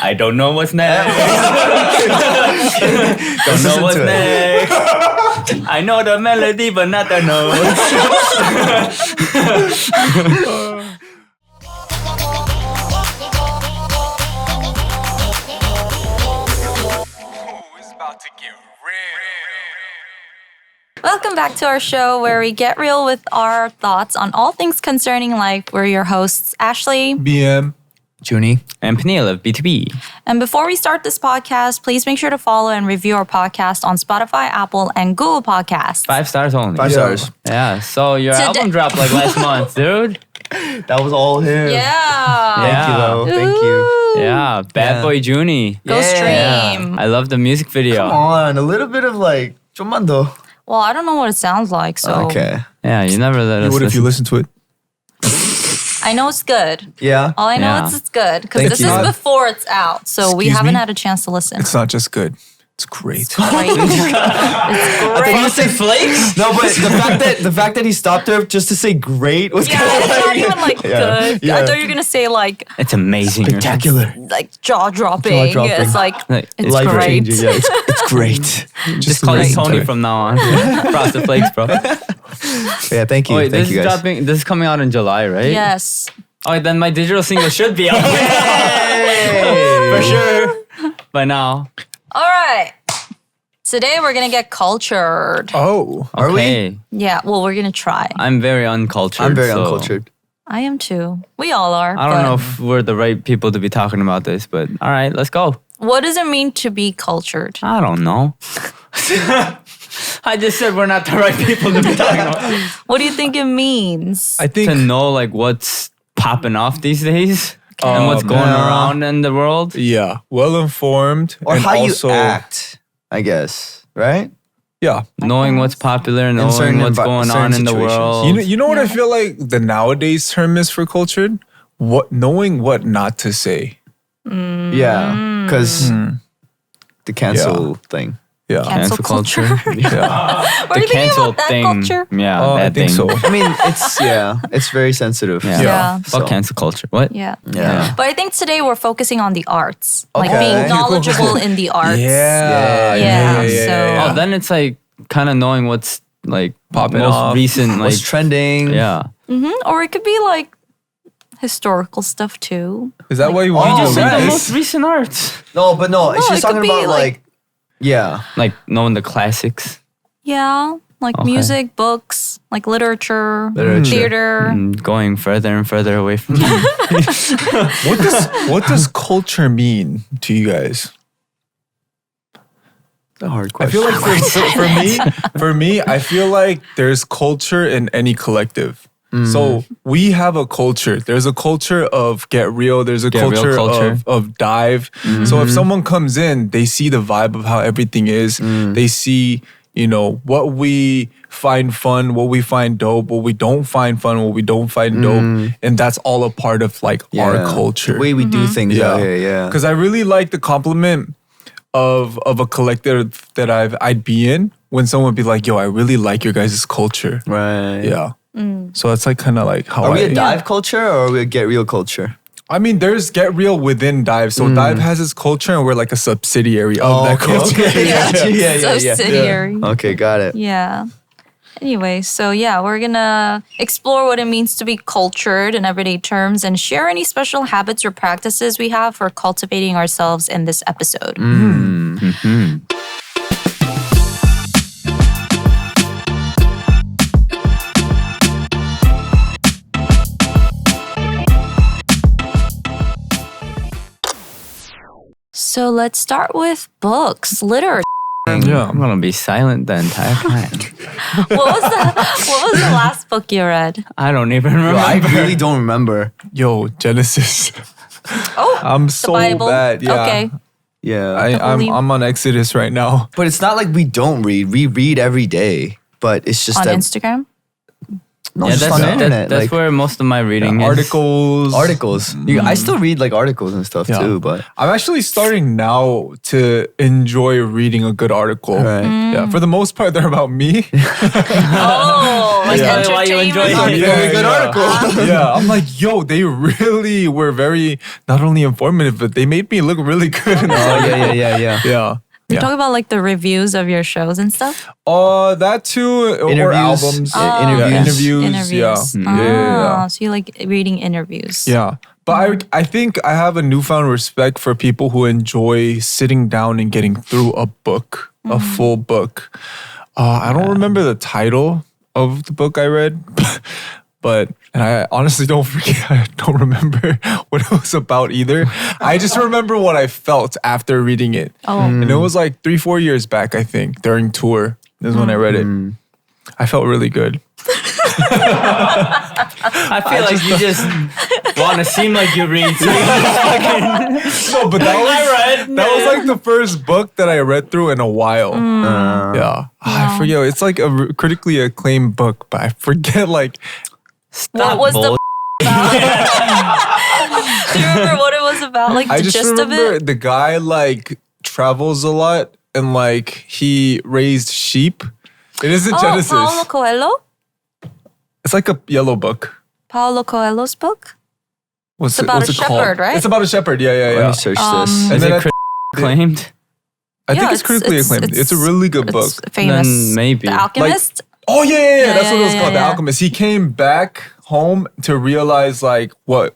I don't know what's next. Don't know what's next. I know the melody, but not the notes. Welcome back to our show where we get real with our thoughts on all things concerning life. We're your hosts, Ashley, BM, JUNNY, and Peniel of B2B. And before we start this podcast, please make sure to follow and review our podcast on Spotify, Apple, and Google Podcasts. 5 stars only. 5 stars. Yeah, so your Today- album dropped like last month, dude. That was all him. Yeah. Thank you, though. Thank you. Ooh. Yeah, Bad Boy JUNNY. Go stream. I love the music video. Come on, a little bit of like, 좀만 더. Well, I don't know what it sounds like, so Okay. Yeah, you never let us What if you listen. listen to it? I know it's good. Yeah. All I know Yeah. is it's good because Thank this you. is before it's out, so we Excuse haven't me? had a chance to listen. It's not just good. It's great. Great. It's great. say flakes? No, but the fact that he stopped there just to say great was Yeah, kind of it's like not even like good. Yeah. I thought you were gonna say like It's amazing. spectacular. jaw dropping. Jaw-dropping. It's like Like, it's Life great. changing. Yeah, it's great. Just call it listen to Tony it. from now on. Frosted Flakes, bro. Yeah, thank you. Oh, wait, thank this you is guys. dropping. This is coming out in July, right? Yes. Oh, wait, then my digital single should be out. For sure. By now. All right. Today we're gonna get cultured. Oh. Are we? Okay. Yeah. Well, we're gonna try. I'm very uncultured. I'm very so uncultured. I am too. We all are. I don't but know if we're the right people to be talking about this, but all right, let's go. What does it mean to be cultured? I don't know. I just said we're not the right people to be talking about. What do you think it means? I think To know like what's popping off these days and what's going yeah. around in the world. yeah, well informed Or and how also you act, I guess. Right? yeah. Knowing what's popular, knowing certain what's going on certain in the situations. world. You know what I Yeah. feel like the nowadays term is for cultured? What knowing what not to say. Yeah. Because the cancel thing. Yeah. Cancel culture. Yeah. What do you think about that culture? Yeah, Oh, I that think thing. so. I mean, it's very sensitive. Yeah. Yeah. Fuck So- cancel culture. What? Yeah. Yeah. But I think today we're focusing on the arts, like Okay. being knowledgeable in the arts. Yeah. So- Oh, then it's like kind of knowing what's like Popping most off. recent, like What's trending? yeah. Or it could be like historical stuff too. Is that why you Oh, want You just to said the nice. most recent arts, No, but no, No, she's it could talking be about like, yeah. like knowing the classics, Yeah. Like Okay. music, books, like literature, Literature. theater. and going further and further away from them. what does culture mean to you guys? A hard I question. feel like for me, I feel like there's culture in any collective. So we have a culture. There's a culture of get real. There's a Get real culture, culture. Of dive. So if someone comes in, they see the vibe of how everything is. They see, what we find fun, what we find dope, what we don't find fun, what we don't find dope. And that's all a part of like our Yeah. culture. The way we do things out here, yeah. Because I really like the compliment of a collective that I'd be in when someone would be like, yo, I really like your guys' culture. Right. Yeah. So that's like kind of like how Are we I a dive culture or are we a get real culture? I mean, there's Get Real within Dive. So Dive has its culture and we're like a subsidiary of that culture. Okay. Yeah. Subsidiary. Okay, got it. Yeah. Anyway, so yeah, we're gonna explore what it means to be cultured in everyday terms and share any special habits or practices we have for cultivating ourselves in this episode. So let's start with books, literature. Yeah. I'm gonna be silent the entire time. What was the last book you read? I don't even remember. I really don't remember. Yo, Genesis. Oh, I'm the so Bible. bad. Yeah. Okay. Yeah. I'm on Exodus right now. But it's not like we don't read. We read every day. But it's just On that Instagram? no, Yeah, just that's, on the internet. that's like where most of my reading is. Articles. articles. I still read like articles and stuff Yeah. too, but I'm actually starting now to enjoy reading a good article. Right. Yeah. For the most part, they're about me. Oh, like That's why you enjoy entertainment. it. Very good article. Yeah, I'm like, yo, they really were very not only informative, but they made me look really good. Oh yeah. Yeah. You Yeah. talk about like the reviews of your shows and stuff. That too, or Interviews. albums. Oh. Yeah, interviews. Interviews. Yeah. Yeah. So you like reading interviews. Yeah. But I think I have a newfound respect for people who enjoy sitting down and getting through a book, a full book. I don't remember the title of the book I read, but and I honestly don't remember what it was about either. I just remember what I felt after reading it. Oh. And it was like 3-4 years back, I think, during tour. This is when I read it. I felt really good. I feel like you just want to seem like you read. So you just fucking, No, but I read. that was like the first book that I read through in a while. Yeah. I forget. It's like a critically acclaimed book, but I forget like What was the Do you remember what it was about? Like the I just gist of remember it? the guy like travels a lot and like he raised sheep. It isn't Oh, Genesis. Paulo Coelho? It's like a yellow book. Paulo Coelho's book? What's It's about what's a it called? shepherd, right? It's about a shepherd. Yeah, Let yeah. me search Um, this. And Is then it acclaimed? I think Yeah, it's critically acclaimed. It's a really good book. It's famous. Then maybe. The Alchemist? Oh yeah. That's what it was yeah, called. The yeah. Alchemist. He came back home to realize like what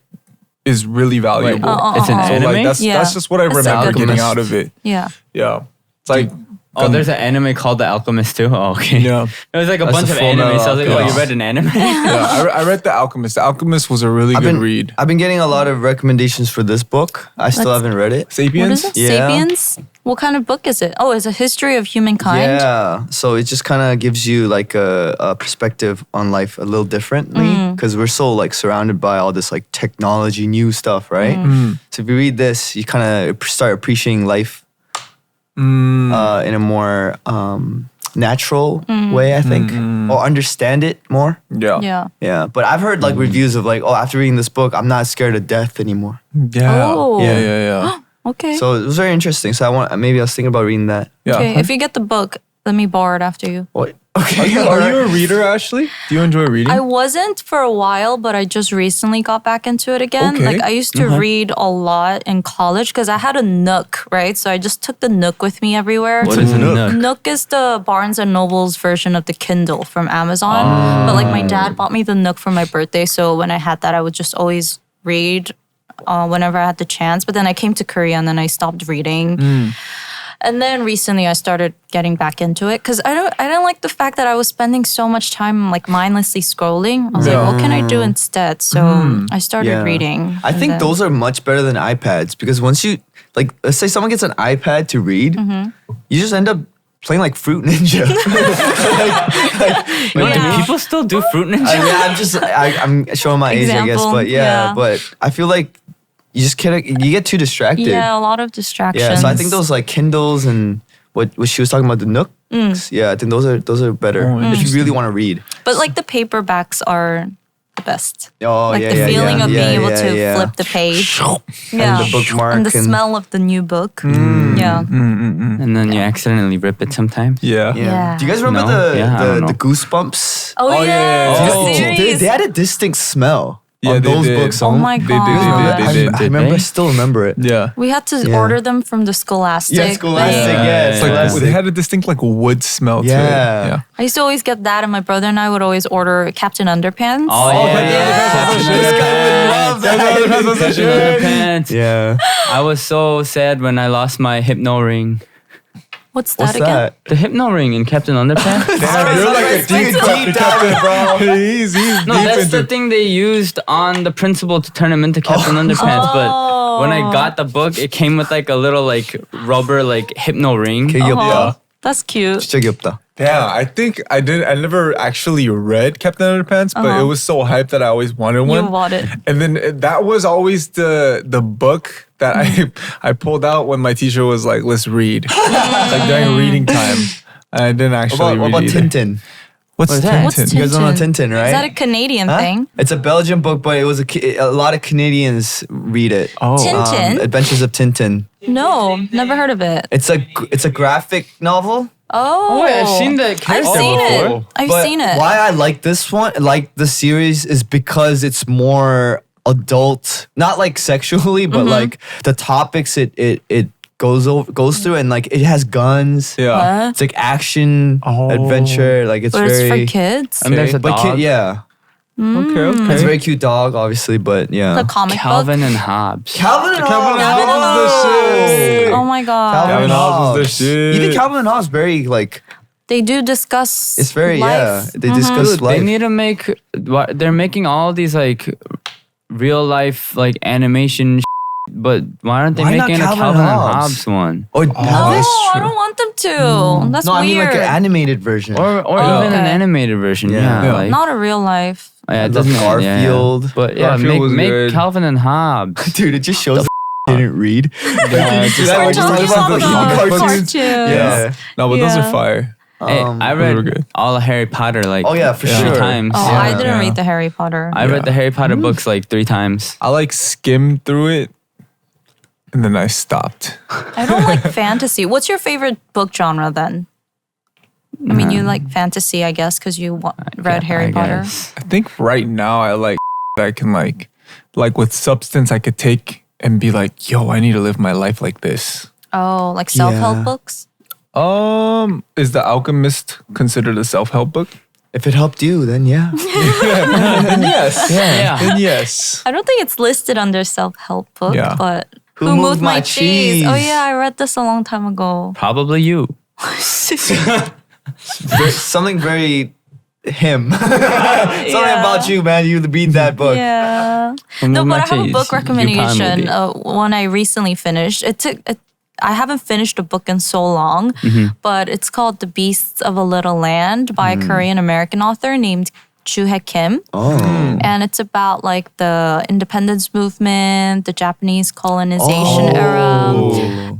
is really valuable. It's an Oh. anime? Like Yeah. that's just what I It's a remember good getting one. out of it. Yeah. Yeah. It's like Oh, there's an anime called The Alchemist too? Oh, okay. Yeah. It was like a That's bunch the of Full anime. Metal So I was like, oh, you Alchemist. read an anime? yeah, I read The Alchemist. The Alchemist was a really good read. I've been getting a lot of recommendations for this book. I still Let's- haven't read it. What Sapiens? is it? Yeah. Sapiens? What kind of book is it? Oh, it's a history of humankind. Yeah, so it just kind of gives you like a perspective on life a little differently because we're so like surrounded by all this like technology, new stuff, right? So if you read this, you kind of start appreciating life in a more natural way, I think, or understand it more. Yeah. Yeah. Yeah, but I've heard like reviews of like, oh, after reading this book, I'm not scared of death anymore. Yeah. Oh. Yeah. Okay. So it was very interesting. So I was thinking about reading that. Yeah. Okay. If you get the book, let me borrow it after you. What? Are Okay. you, are you a reader, Ashley? Do you enjoy reading? I wasn't for a while, but I just recently got back into it again. Okay. Like I used to read a lot in college because I had a Nook, right? So I just took the Nook with me everywhere. What is a Nook? Nook is the Barnes and Noble's version of the Kindle from Amazon. But like my dad bought me the Nook for my birthday, so when I had that, I would just always read whenever I had the chance. But then I came to Korea and then I stopped reading. And then recently I started getting back into it because I don't like the fact that I was spending so much time like mindlessly scrolling. I was like, what can I do instead? So I started reading. I and think then- those are much better than iPads because once you like, let's say someone gets an iPad to read, you just end up playing like Fruit Ninja. Yeah. People still do Fruit Ninja? I'm showing my age, I guess, Example, but yeah. but I feel like you just you get too distracted. Yeah, a lot of distractions. Yeah, so I think those like Kindles and what she was talking about, the Nooks. Yeah, I think those are better if you really want to read. But like the paperbacks are the best. Oh, Like yeah, the yeah, feeling yeah, of being able to yeah. flip the page. And the bookmark And the smell of the new book. Yeah. And then you accidentally rip it sometimes. Yeah. Yeah. Do you guys remember No? Yeah, I don't know. the Goosebumps? Oh, yeah. yeah. The Oh. series. They had a distinct smell Yeah, on they those did. books. Oh my They did, god. they did. I remember. I still remember it. Yeah. We had to Yeah. order them from the Scholastic. Yeah, Scholastic. thing. Yeah, It's like Scholastic. they had a distinct like wood smell to it. Yeah. Yeah. I used to always get that, and my brother and I would always order Captain Underpants. Oh, yeah. Captain Underpants. Yeah. I was so sad when I lost my hypno ring. What's that What's again? that? The hypno ring in Captain Underpants? You're like a deep cut, bro. He's No, deep that's into the thing they used on the principal to turn him into Captain Underpants. But when I got the book, it came with like a little like rubber like hypno ring. 되게 귀엽다. That's cute. 진짜 귀엽다. Yeah, I think I never actually read Captain Underpants, but it was so hyped that I always wanted one. You bought it. And then that was always the book that I pulled out when my teacher was like, "Let's read," like during reading time. I didn't actually What about read either. Tintin? What's What's that? What's Tintin? You guys don't know Tintin? Tintin, right? Is that a Canadian Huh? thing? It's a Belgian book, but it was a lot of Canadians read it. Oh, Tintin? Adventures of Tintin. No, never heard of it. It's a graphic novel. Oh, wait, I've seen the character I've seen before. it. I've But seen it. why I like this one, like the series, is because it's more adult, not like sexually, but like the topics it goes through, and like it has guns. Yeah. What? It's like action, adventure. Like it's But very. it's for kids. And there's a but dog. yeah, Okay. it's a very cute dog, obviously, but yeah. The comic Calvin book. and Hobbes. Calvin and Calvin and Hobbes. Hobbes is the shit. Oh my god. Calvin and Hobbes is the shit. Even Calvin and Hobbes very like They do discuss. it's very life. They discuss Dude, life. they need to make. They're making all these like real life like animation, but why aren't they Why not making a Calvin Calvin and Hobbes? Hobbes one? Oh, No, I don't want them to. That's no, I mean weird. like an animated version. Or even an okay. animated version. Yeah. Yeah, Yeah. like, Not a real life. yeah, it love doesn't yeah, yeah. Garfield. But yeah, Garfield was make good. Calvin and Hobbes. Dude, it just shows didn't read. Yeah, it's just that We're what you talking talking about about the the cartoons? cartoons. Yeah. No, but those Yeah. are fire. Hey, I those were read good. all of Harry Potter like Oh, yeah, for 3 sure. times. Oh, Yeah. I didn't Yeah. read the Harry Potter. I read Yeah. the Harry Potter books like 3 times. I like skimmed through it, and then I stopped. I don't like fantasy. What's your favorite book genre then? I mean, you like fantasy, I guess, because you read Harry I Potter. guess. I think right now I like I can like with substance I could take and be like, yo, I need to live my life like this. Oh, like self-help Yeah. books? Is The Alchemist considered a self-help book? If it helped you, then yeah. Then yes. Yeah. Then yes. I don't think it's listed under self-help book, Yeah. but Who Moved My Cheese? Oh yeah, I read this a long time ago. Probably you. Something very him. Something about you, man. You read that book. Yeah. Who No, Moved but My I have a Cheese? book You recommendation. probably- One I recently finished. I haven't finished a book in so long, but it's called The Beasts of a Little Land by a Korean American author named Joo-hae Kim. Oh. And it's about like the independence movement, the Japanese colonization era.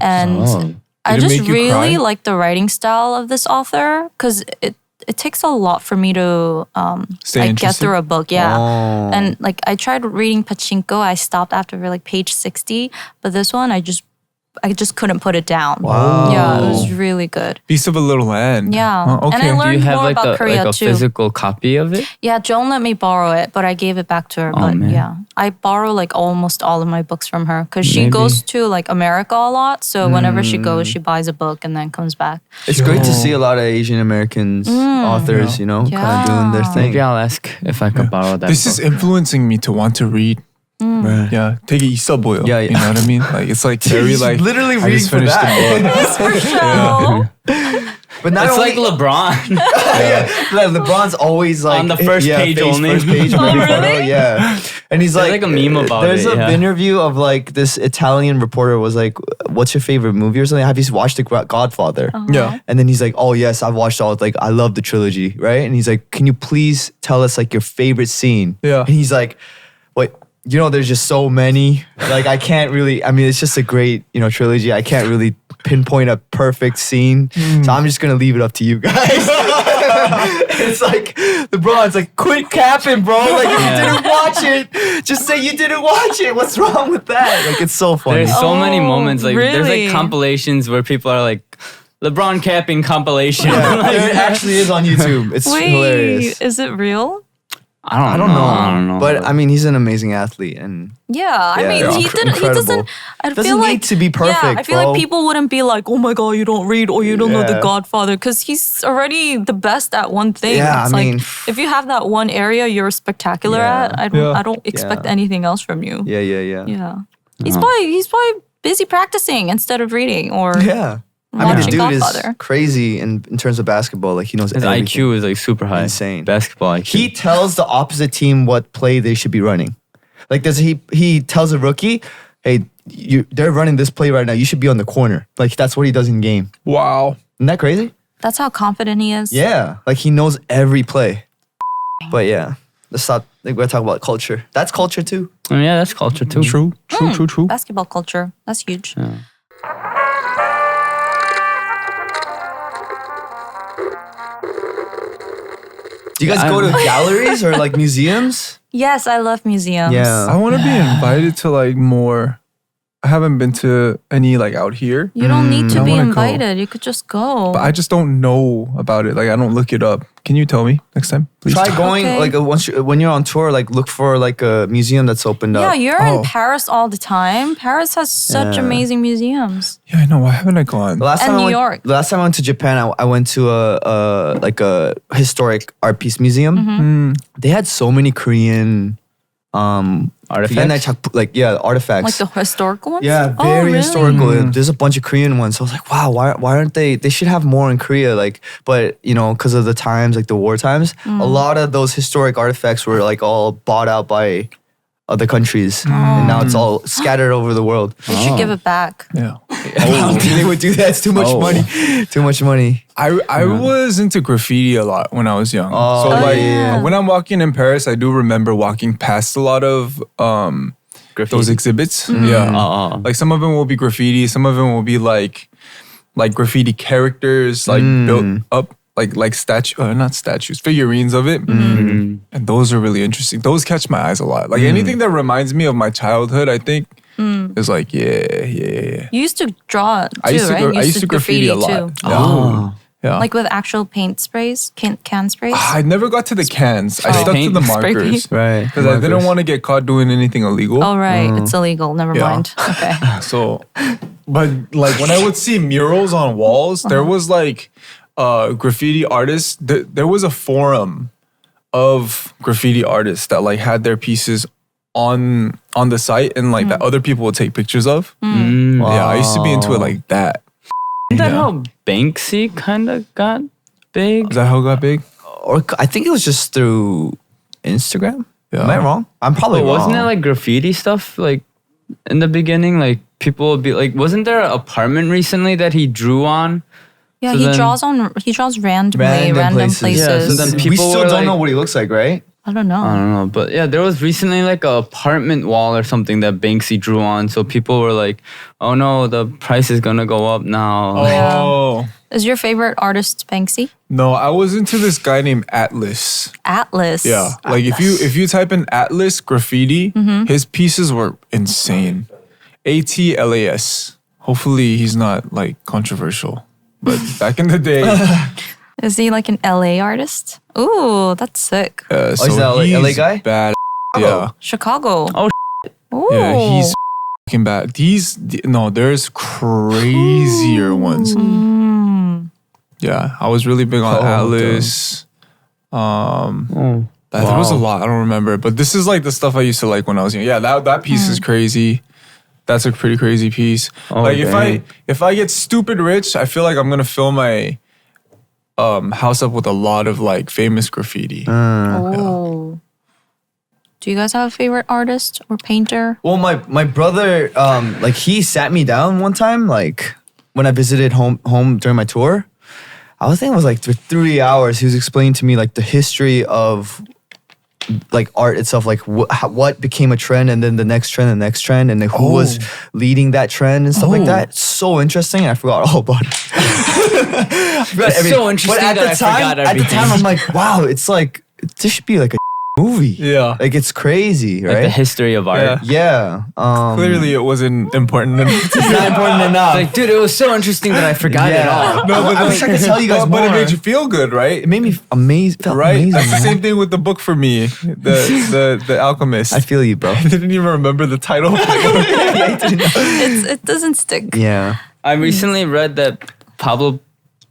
And I Did it just make you really cry? like the writing style of this author because it takes a lot for me to Stay like get interested? through a book. Yeah. Oh. And like I tried reading Pachinko. I stopped after like page 60, but this one I just couldn't put it down. Wow. Yeah, it was really good. Beast of a Little Land. Yeah. Oh, And I okay. learned Do you have more like about Korea a too. physical copy of it? Yeah, Joan let me borrow it, but I gave it back to her. But man. yeah, I borrow like almost all of my books from her because she Maybe. goes to like America a lot. So whenever she goes, she buys a book and then comes back. It's great to see a lot of Asian Americans, authors, you know, kind of doing their Yeah. thing. Maybe I'll ask if I could borrow that. This is book. influencing me to want to read. Right. Yeah, 되게 있어 보여. Yeah, yeah. You know what I mean? Like it's like very He's like literally I just reading for finished the that. book. It's for show. But not It's only, like LeBron. like LeBron's always like On the first page only. First page of every photo, really? yeah. And he's There's like, like a meme about there's it, an yeah. interview of like this Italian reporter was like, "What's your favorite movie or something? Have you watched The Godfather?" Yeah. And then he's like, "Oh yes, I've watched all. Like I love the trilogy, right?" And he's like, "Can you please tell us like your favorite scene?" Yeah. And he's like, "What? You know, there's just so many. Like I can't really. I mean, it's just a great trilogy. I can't really pinpoint a perfect scene. So I'm just gonna leave it up to you guys." It's like LeBron's like, "Quit capping, bro. Like if you didn't watch it, just say you didn't watch it. What's wrong with that? Like it's so funny." There's so many Oh, moments. Like there's really? like compilations where people are like, LeBron capping compilation. Yeah, Like, it actually is on YouTube. It's hilarious. Is it real? I don't know. But I mean, he's an amazing athlete, and Yeah, I Yeah, mean, yeah. he didn't. He Incredible. doesn't. I Doesn't feel need like to be Yeah, perfect, I feel bro. like people wouldn't be like, "Oh my god, you don't read or you don't know The Yeah. Godfather," because he's already the best at one thing. Yeah, it's I like mean- if you have that one area you're spectacular Yeah. at, Yeah. I don't expect Yeah. anything else from you. yeah. Yeah. He's probably busy practicing instead of reading or Yeah. I mean, the watching dude Godfather. is crazy in terms of basketball. Like he knows his everything. IQ is like super high. Insane. Basketball IQ. He tells the opposite team what play they should be running. Like he tells a rookie, "Hey, they're running this play right now. You should be on the corner." Like that's what he does in game. Wow. Isn't that crazy? That's how confident he is. Yeah. Like he knows every play. But yeah, let's stop. Like we're talking about culture. That's culture too. Oh, yeah, that's culture too. True. Basketball culture. That's huge. Do you guys go to galleries or like museums? Yes, I love museums. Yeah. I want to be invited to like more haven't been to any like out here. You don't need to I be wanna go. invited. You could just go. But I just don't know about it. Like I don't look it up. Can you tell me next time, please? Try going Okay. like when you're on tour, like look for like a museum that's opened yeah, up. you're Oh. in Paris all the time. Paris has such Yeah. amazing museums. Yeah, I know. Why haven't I gone? The last And time New I went, York. The last time I went to Japan, I went to a historic art piece museum. Mm-hmm. They had so many Korean Artifacts? artifacts. Like the historical ones? Yeah, Oh, very really? historical. There's a bunch of Korean ones. So I was like, wow, why aren't they? They should have more in Korea. Like, but you know, because of the times, like the war times, Mm. a lot of those historic artifacts were like all bought out by other countries, and now it's all scattered over the world. We should give it back. Yeah. I don't think they would do that. It's too much Oh. money. Too much money. I was into graffiti a lot when I was young. Oh, So like yeah. when I'm walking in Paris, I do remember walking past a lot of Graffiti. those exhibits. Yeah. Like some of them will be graffiti, some of them will be like graffiti characters like built up like not statues, figurines of it. And those are really interesting. Those catch my eyes a lot. Like anything that reminds me of my childhood, I think is like yeah. You used to draw too, I used to right? I used to graffiti a lot. too. Yeah. Yeah. Like with actual paint sprays, can sprays. I never got to the cans. I stuck to paint? the Spray markers. paint? Right. Because I didn't want to get caught doing anything illegal. Oh right, it's illegal. Never Yeah. mind. Okay. So, but like when I would see murals on walls, there was like graffiti artists. There was a forum of graffiti artists that like had their pieces on the site and like that other people would take pictures of. Yeah, I used to be into it like that. Isn't that Yeah. how Banksy kind of got big? Is that how it got big? Or I think it was just through Instagram. Yeah. Am I wrong? I'm probably But wrong. wasn't it like graffiti stuff like in the beginning? Like people would be like, wasn't there an apartment recently that he drew on? Yeah, So he then- draws randomly, random places. Yeah, so then we people still were don't like- know what he looks like, right? I don't know. I don't know, but yeah, there was recently like a apartment wall or something that Banksy drew on. So people were like, "Oh no, the price is gonna go up now." Oh. Is your favorite artist Banksy? No, I was into this guy named Atlas. Atlas. Yeah. Like if you type in Atlas graffiti, his pieces were insane. ATLAS. Hopefully he's not like controversial. But back in the day, Is he like an LA artist? Ooh, that's sick. so is that like he's LA guy? bad. Yeah. Chicago. Oh, Ooh. Yeah, he's fucking bad. There's crazier ones. Yeah, I was really big on Atlas. Oh, There was a lot. I don't remember, but this is like the stuff I used to like when I was young. Yeah, that piece is crazy. That's a pretty crazy piece. Like dang. if I get stupid rich, I feel like I'm gonna fill my house up with a lot of like famous graffiti. Oh. Do you guys have a favorite artist or painter? Well, my brother, like he sat me down one time, like when I visited home during my tour. I was thinking it was like 3 hours. He was explaining to me like the history of like art itself, like what became a trend, and then the next trend, and then who was leading that trend and stuff like that. It's so interesting. I forgot all about it. It's so interesting But at that the I time, forgot at the time, everything. I'm like, wow, it's like this should be like a movie. Yeah. Like it's crazy, like right? the history of art. Yeah. Yeah. Clearly, it wasn't important enough. It's not important enough. Like, dude, it was so interesting that I forgot it all. No, but I wish I could tell you guys more. But it made you feel good, right? It made me amazed. Felt Right? amazing. That's the man. same thing with the book for me, the Alchemist. I feel you, bro. I didn't even remember the title. It doesn't stick. Yeah. I recently read that Pablo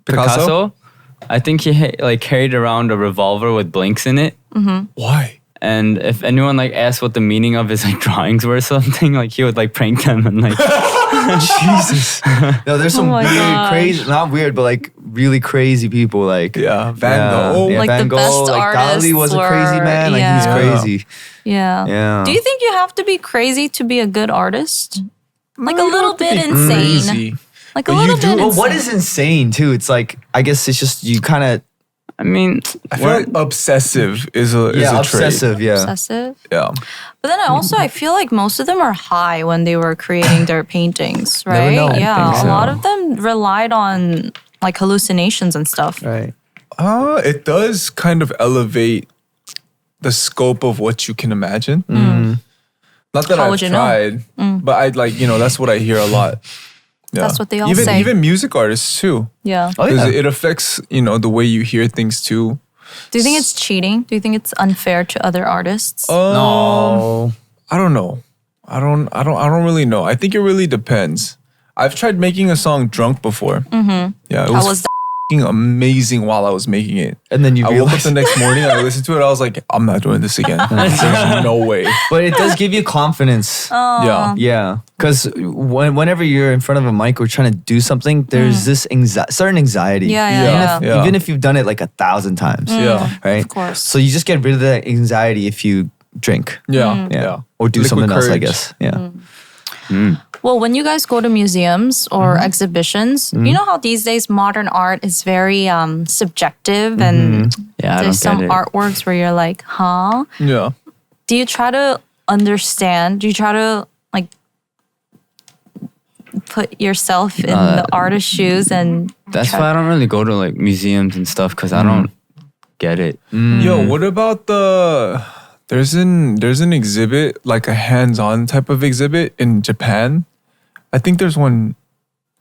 Picasso, I think he like carried around a revolver with blanks in it. Why? And if anyone like asked what the meaning of his like drawings were or something, like he would like prank them and like Jesus. No, there's some my weird, gosh. crazy, not weird, but like really crazy people. Like Yeah, Van Gogh. Yeah, Like Van the Gogh, best like Dali was a crazy artists man. were- Like he's yeah. crazy. Yeah. Yeah. Do you think you have to be crazy to be a good artist? Like a little bit Be insane. crazy. Like But a you little do- bit But insane. what is insane too? It's like I guess it's just you kind of I mean, I feel like obsessive is a trait. obsessive. Yeah. obsessive? Yeah. But then I feel like most of them are high when they were creating their paintings, Never right? know. I Yeah, think a so. lot of them relied on like hallucinations and stuff. Right. It does kind of elevate the scope of what you can imagine. Not that How I've would you know? tried, but I like, that's what I hear a lot. Yeah. That's what they all even, say. Even music artists too. Yeah. Oh, Because yeah. it affects, the way you hear things too. Do you think it's cheating? Do you think it's unfair to other artists? No. I don't know. I don't really know. I think it really depends. I've tried making a song drunk before. Mm-hmm. Yeah, it How was was f***ing amazing while I was making it. And then you I woke up realize, the next morning, I listened to it, I was like, I'm not doing this again. There's no way. but it does give you confidence. Yeah. Yeah, because whenever you're in front of a mic or trying to do something, there's this certain anxiety. Yeah. Even if you've done it like 1,000 times. Yeah. Right. Of course. So you just get rid of that anxiety if you drink. Yeah. Yeah. Or do Liquid something else, I courage. guess. Yeah. Well, when you guys go to museums or exhibitions, you know how these days modern art is very subjective and Yeah, I there's don't some get it. artworks where you're like, huh? Yeah. Do you try to understand? Do you try to like put yourself in the artist's shoes and That's why I don't really go to like museums and stuff because I don't get it. Yo, what about there's an exhibit, like a hands-on type of exhibit in Japan. I think there's one.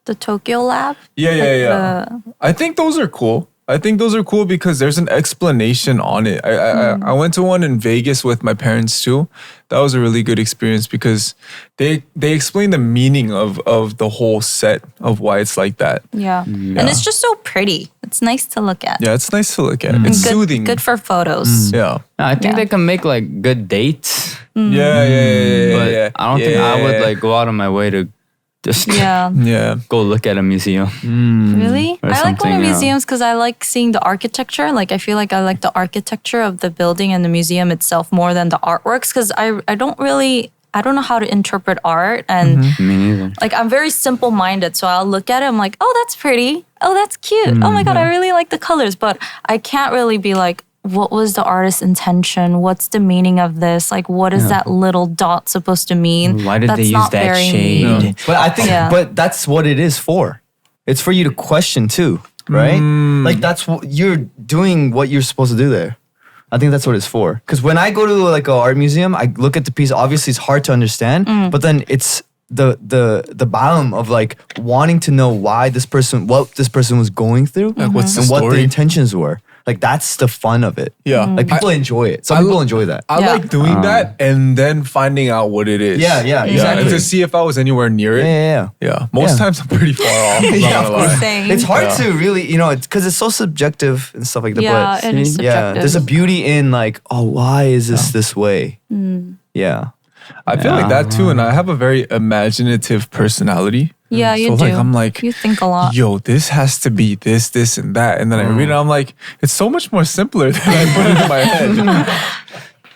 the Tokyo Lab? Yeah. I think those are cool. I think those are cool because there's an explanation on it. I went to one in Vegas with my parents too. That was a really good experience because they explain the meaning of the whole set of why it's like that. Yeah. And it's just so pretty. It's nice to look at. Yeah, it's nice to look at. It's Good, soothing. good for photos. Yeah. I think Yeah. they can make like good dates, Yeah. but I don't think I would like go out of my way to just Yeah. Yeah. go look at a museum. Really? Or I like going to something, yeah. museums because I like seeing the architecture. Like I feel like I like the architecture of the building and the museum itself more than the artworks because I don't know how to interpret art and Me neither. like I'm very simple minded. So I'll look at it, I'm like, oh, that's pretty. Oh, that's cute. Oh my God, I really like the colors. But I can't really be like, what was the artist's intention? What's the meaning of this? Like, what is that little dot supposed to mean? Why did they use not that very shade? me. But I think, Yeah. but that's what it is for. It's for you to question too, right? Like that's what you're doing. What you're supposed to do there. I think that's what it's for. Because when I go to like an art museum, I look at the piece. Obviously, it's hard to understand, but then it's the balm of like wanting to know what this person was going through, Like, what's the and what the story? intentions were. Like that's the fun of it. Yeah. Like people enjoy it. Some people enjoy that. I Yeah. like doing that and then finding out what it is. Yeah, exactly. And to see if I was anywhere near it. Yeah. Most Yeah. times I'm pretty far off. I'm not gonna lie. Same. It's hard Yeah. to really, it's because it's so subjective and stuff like that. Yeah, but it is yeah, subjective. there's a beauty in like, oh, why is this way? Yeah. I feel like that too, and I have a very imaginative personality. Yeah, you so do. like I'm like, you think a lot. yo, this has to be this, and that. And then I read it, I'm like, it's so much more simpler than I put it in my head.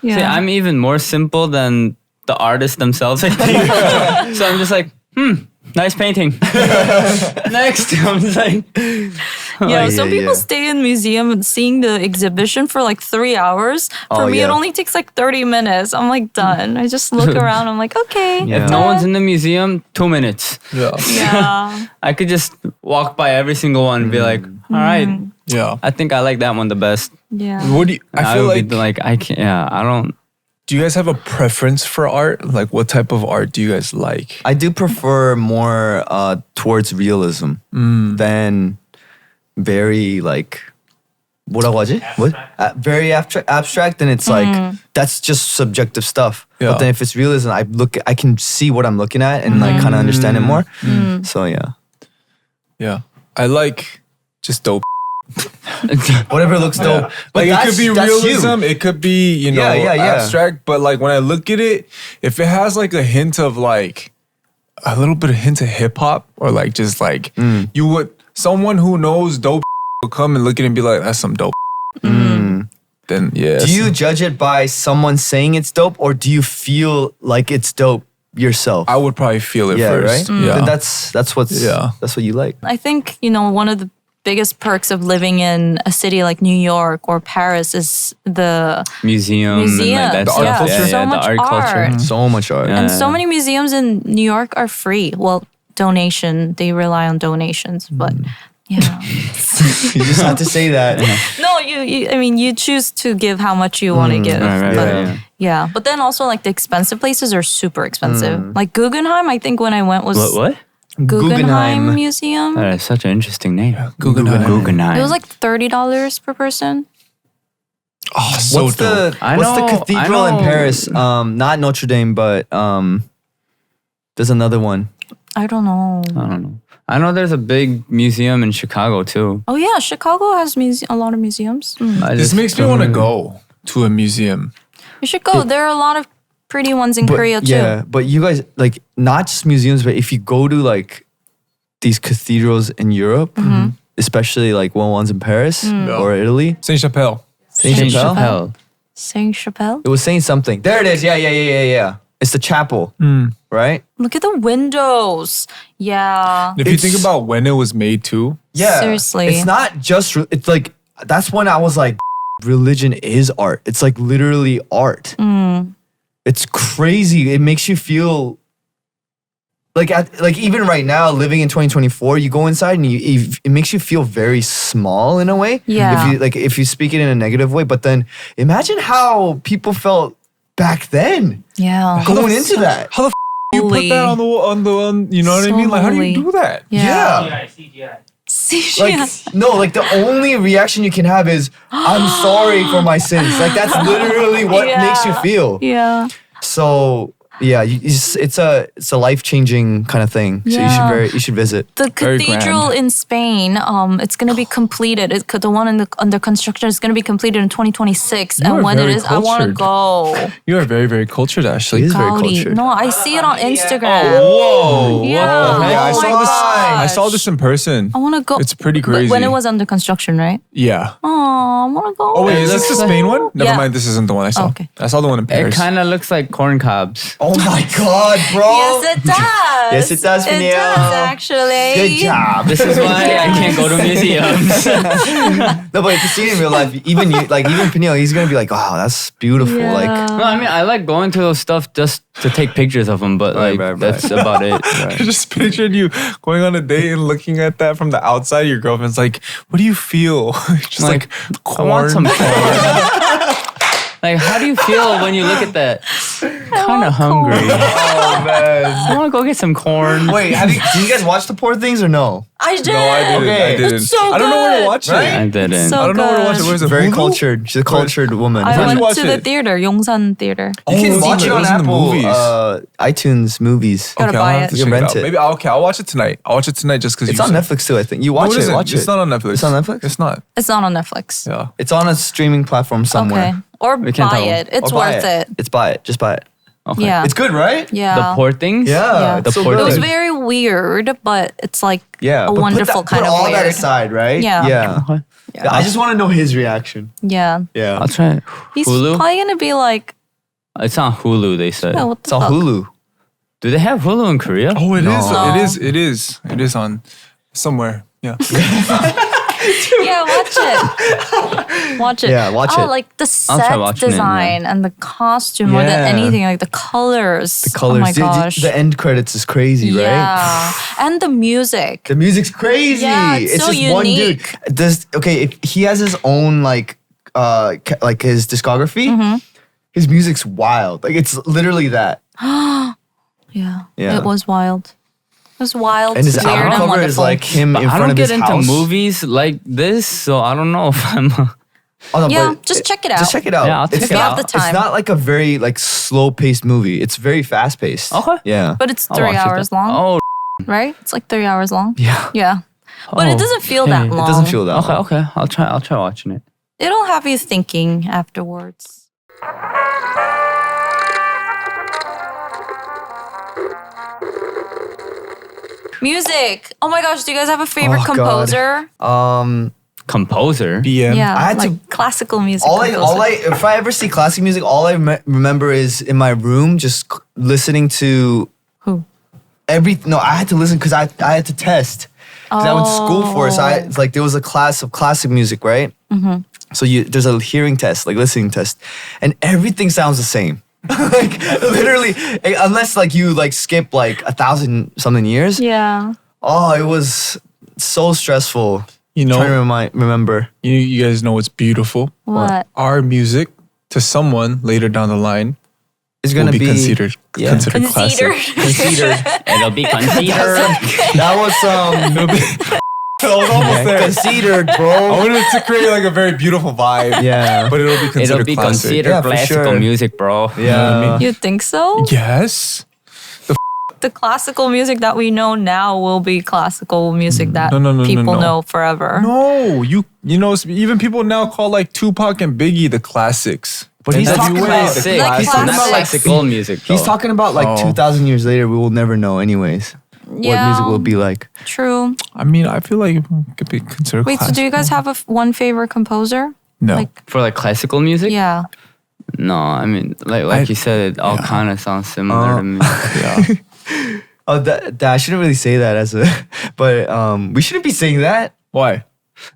Yeah. See, I'm even more simple than the artists themselves, I think. So I'm just like, nice painting. Next. I'm just like, Yeah, some yeah, people yeah. stay in museum and seeing the exhibition for like 3 hours. For Oh, me, it yeah. only takes like 30 minutes. I'm like done. I just look around. I'm like, okay. if no one's in the museum, 2 minutes. Yeah. Yeah. I could just walk by every single one and be like, all right, Yeah. I think I like that one the best. Yeah. What do you, I feel would like, be I can't, yeah, I don't. do you guys have a preference for art? Like, what type of art do you guys like? I do prefer more towards realism than very like 뭐라고 하지? What? Very abstract, and it's like that's just subjective stuff. Yeah. But then if it's realism, I can see what I'm looking at and like kind of understand it more. So yeah, Yeah. I like just dope. whatever looks dope. But Like it could be that's realism, you. it could be, Yeah. abstract. But like when I look at it, if it has like a hint of like a little bit of hint of hip hop or like just like you would someone who knows dope will come and look at it and be like, that's some dope. Then yeah. Do you judge it by someone saying it's dope, or do you feel like it's dope yourself? I would probably feel it yeah, first. right. Yeah. Then that's what you like. I think, one of the biggest perks of living in a city like New York or Paris is the Museum. And museums. like that The art stuff. culture. Yeah, So yeah, much the art culture. art. So much art. Yeah. And so many museums in New York are free. Well, donation, they rely on donations, but Yeah. You just have to say that. No, I mean, you choose to give how much you want to give. right, but, right. yeah. But then also like the expensive places are super expensive. Like Guggenheim, I think when I went was What? Guggenheim Museum. That is such an interesting name. Guggenheim. It was like $30 per person. Oh, so What's dope. the I What's the know- cathedral I in know. Paris? Not Notre Dame, but there's another one. I don't know. I don't know. I know there's a big museum in Chicago too. Oh yeah, Chicago has a lot of museums. This makes me want to go to a museum. You should go. There are a lot of pretty ones in Korea too. Yeah, but you guys like not just museums, but if you go to like these cathedrals in Europe, Mm-hmm. especially like ones in Paris Mm. or Italy, Saint Chapelle. Saint Saint Chapelle. Chapelle. Saint Chapelle. It was saying something. There it is. Yeah. It's the chapel, right? Look at the windows. Yeah. If you It's- think about when it was made too, Yeah. Seriously. It's not just. It's like that's when I was like, religion is art. It's like literally art. It's crazy. It makes you feel like even right now, living in 2024, you go inside and it makes you feel very small in a way. Yeah. If you speak it in a negative way, but then imagine how people felt back then Yeah. going into that. how the you put Holy. that on you know what I So mean? Like, how do you holy. do that? Yeah. See, Like like the only reaction you can have is I'm sorry for my sins. Like that's literally what Yeah. makes you feel. yeah. So yeah, it's a life changing kind of thing. So Yeah. you should visit. The Very cathedral grand. in Spain, it's gonna be completed. The one under construction is gonna be completed in 2026. You are And when it very is, I want to cultured. go. You are very, very cultured, Ashley. He is very Gaudi. cultured. No, I see it on Instagram. Whoa. Yeah. Yeah, I Oh saw my this. I saw gosh. this in person. I want to go. It's pretty But crazy. when it was under construction, right? Yeah. Oh, I want to go. Oh wait, is this the Spain one? Never Yeah. mind. This isn't the one I saw. Okay. I saw the one in It Paris. kind of looks like corn cobs. Oh my god, bro. Yes, it does. Yes, it does, It Peniel. does, actually. Good job. This is why I can't go to museums. No, but if you see it in real life, even Peniel, he's gonna be like, oh, that's beautiful. Yeah. Like No, I mean I like going to those stuff just to take pictures of them, but Right, like right, right. that's about it. I just pictured you going on a date and looking at that from the outside. Your girlfriend's like, "What do you feel?" Just like, I corn. want some corn. Like, how do you feel when you look at that? Kind of hungry. oh man. I want to go get some corn. Wait, do you guys watch the poor things or no? I did. No, I didn't. Okay. I didn't. It's so I don't know where to good. watch Right? I it. didn't. So I don't know where to watch it. good. Where's it? Very Hulu? cultured. She's a cultured woman. I Where'd you went watch to the it? theater, Yongsan Theater. You can Oh, watch it it on was in the Apple, movies. iTunes movies. Gotta Okay, buy I'll have it. to You check can it rent out. it. Maybe I'll watch it tonight. I'll watch it tonight just because It's on Netflix too, I think. You watch No, it. isn't. Watch it. It's not on Netflix. It's on Netflix? It's not. It's not on Netflix. Yeah. It's on a streaming platform somewhere. Okay. Or We can buy tell. it. It's Or buy worth it. It's buy it. Just buy it. Okay. Yeah. It's good, right? Yeah. The poor things. Yeah. The it's so poor It good. was things. very weird, but it's like Yeah, a but wonderful put kind of all weird. that aside, right? Yeah. Yeah. Okay. I just want to know his reaction. Yeah. Yeah. I'll try it. He's Hulu. probably gonna be like, It's on Hulu. They said. oh, what It's the on fuck? Hulu. Do they have Hulu in Korea? Oh, it is. No. It is. It is. It is on somewhere. Yeah. Yeah, watch it. Watch it. Yeah, watch oh, it. like the I'll try set watching it, design and the costume more than Yeah. anything, like the colors. The colors. Oh my Dude, gosh. the end credits is crazy, right? Yeah. And the music. The music's crazy. Yeah, it's so just one dude. unique. He has his own like his discography. Mm-hmm. His music's wild. Like it's literally that. Yeah. Yeah. It was wild. It was wild, And his weird, album and cover wonderful. is like him But in I front don't of get his into house. movies like this, so I don't know if I'm. Oh, no, Yeah, but just check it out. Just check it out. Yeah, I'll check It's it not- out. If you have the It's time. not like a very like slow paced movie. It's very fast paced. Okay. Yeah. But it's I'll 3 watch it hours then. long, Oh. right? It's like 3 hours long. Yeah. Yeah. But it doesn't feel that okay. long. It doesn't feel that Okay. long. Okay. I'll try watching it. It'll have you thinking afterwards. Music. Oh my gosh, do you guys have a favorite Oh, God. composer? Composer. BM. Yeah, I had like to- classical music. All I, composer. if I ever see classic music, all I remember is in my room just listening to Who? No, I had to listen because I had to test. Because I went to school for it. So it's like there was a class of classic music, right? Mm-hmm. So there's a hearing test, like listening test, and everything sounds the same. Like literally, unless like you like skip like 1,000 something years. Yeah. Oh, it was so stressful. You know, Trying to remember. you guys know what's beautiful? What? Our music to someone later down the line It's will gonna be be considered classic. Considered. It'll be considered. That was I was almost there. considered, I bro. wanted to create like a very beautiful vibe. Yeah. But it'll be considered It'll be classic. considered Yeah, for classical sure. music, bro. Yeah. You think so? Yes. The classical music that we know now will be classical music that No, people no. know forever. No, you know, even people now call like Tupac and Biggie the classics. But he's That's talking about classic. Like He's talking about classics. classical music. he's though. talking about like 2,000 years later. We will never know, anyways. What music will be like. True. I mean, I feel like it could be considered Wait, so do you guys have one favorite composer? No. Like, For like classical music? yeah. No, I mean, like you said, it all kind of sounds similar to me. Yeah. Oh, that I shouldn't really say that as a, but we shouldn't be saying that. Why?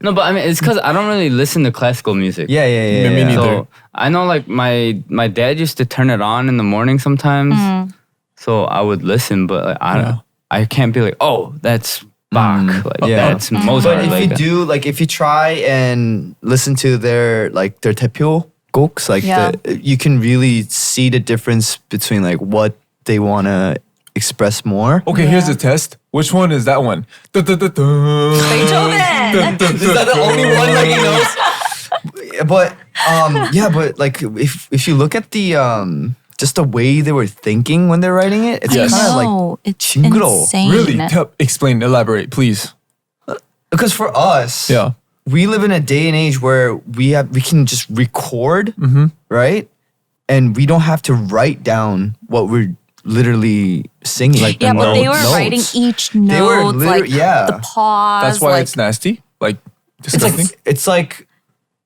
No, but I mean, it's because I don't really listen to classical music. Yeah. Me neither. So I know, like my dad used to turn it on in the morning sometimes, so I would listen. But like, I can't be like, oh, that's Bach, like Yeah. that's Mozart. But if like you that. do, like, if you try and listen to their 대표 곡s, like Yeah. you can really see the difference between like what they want to express more. Okay, here's the test. Which one is that one? Beethoven. Is that the only one that he knows? But yeah, but like if you look at the just the way they were thinking when they're writing it, it's Yes. kind of like No, it's 징그러워. insane. Really? Explain, elaborate, please. because for us, Yeah. we live in a day and age where we can just record, right? And we don't have to write down what we're literally singing. Like Yeah, the but they were notes. writing each note, They were like the pause. That's why like, it's nasty. Like it's disgusting. like it's like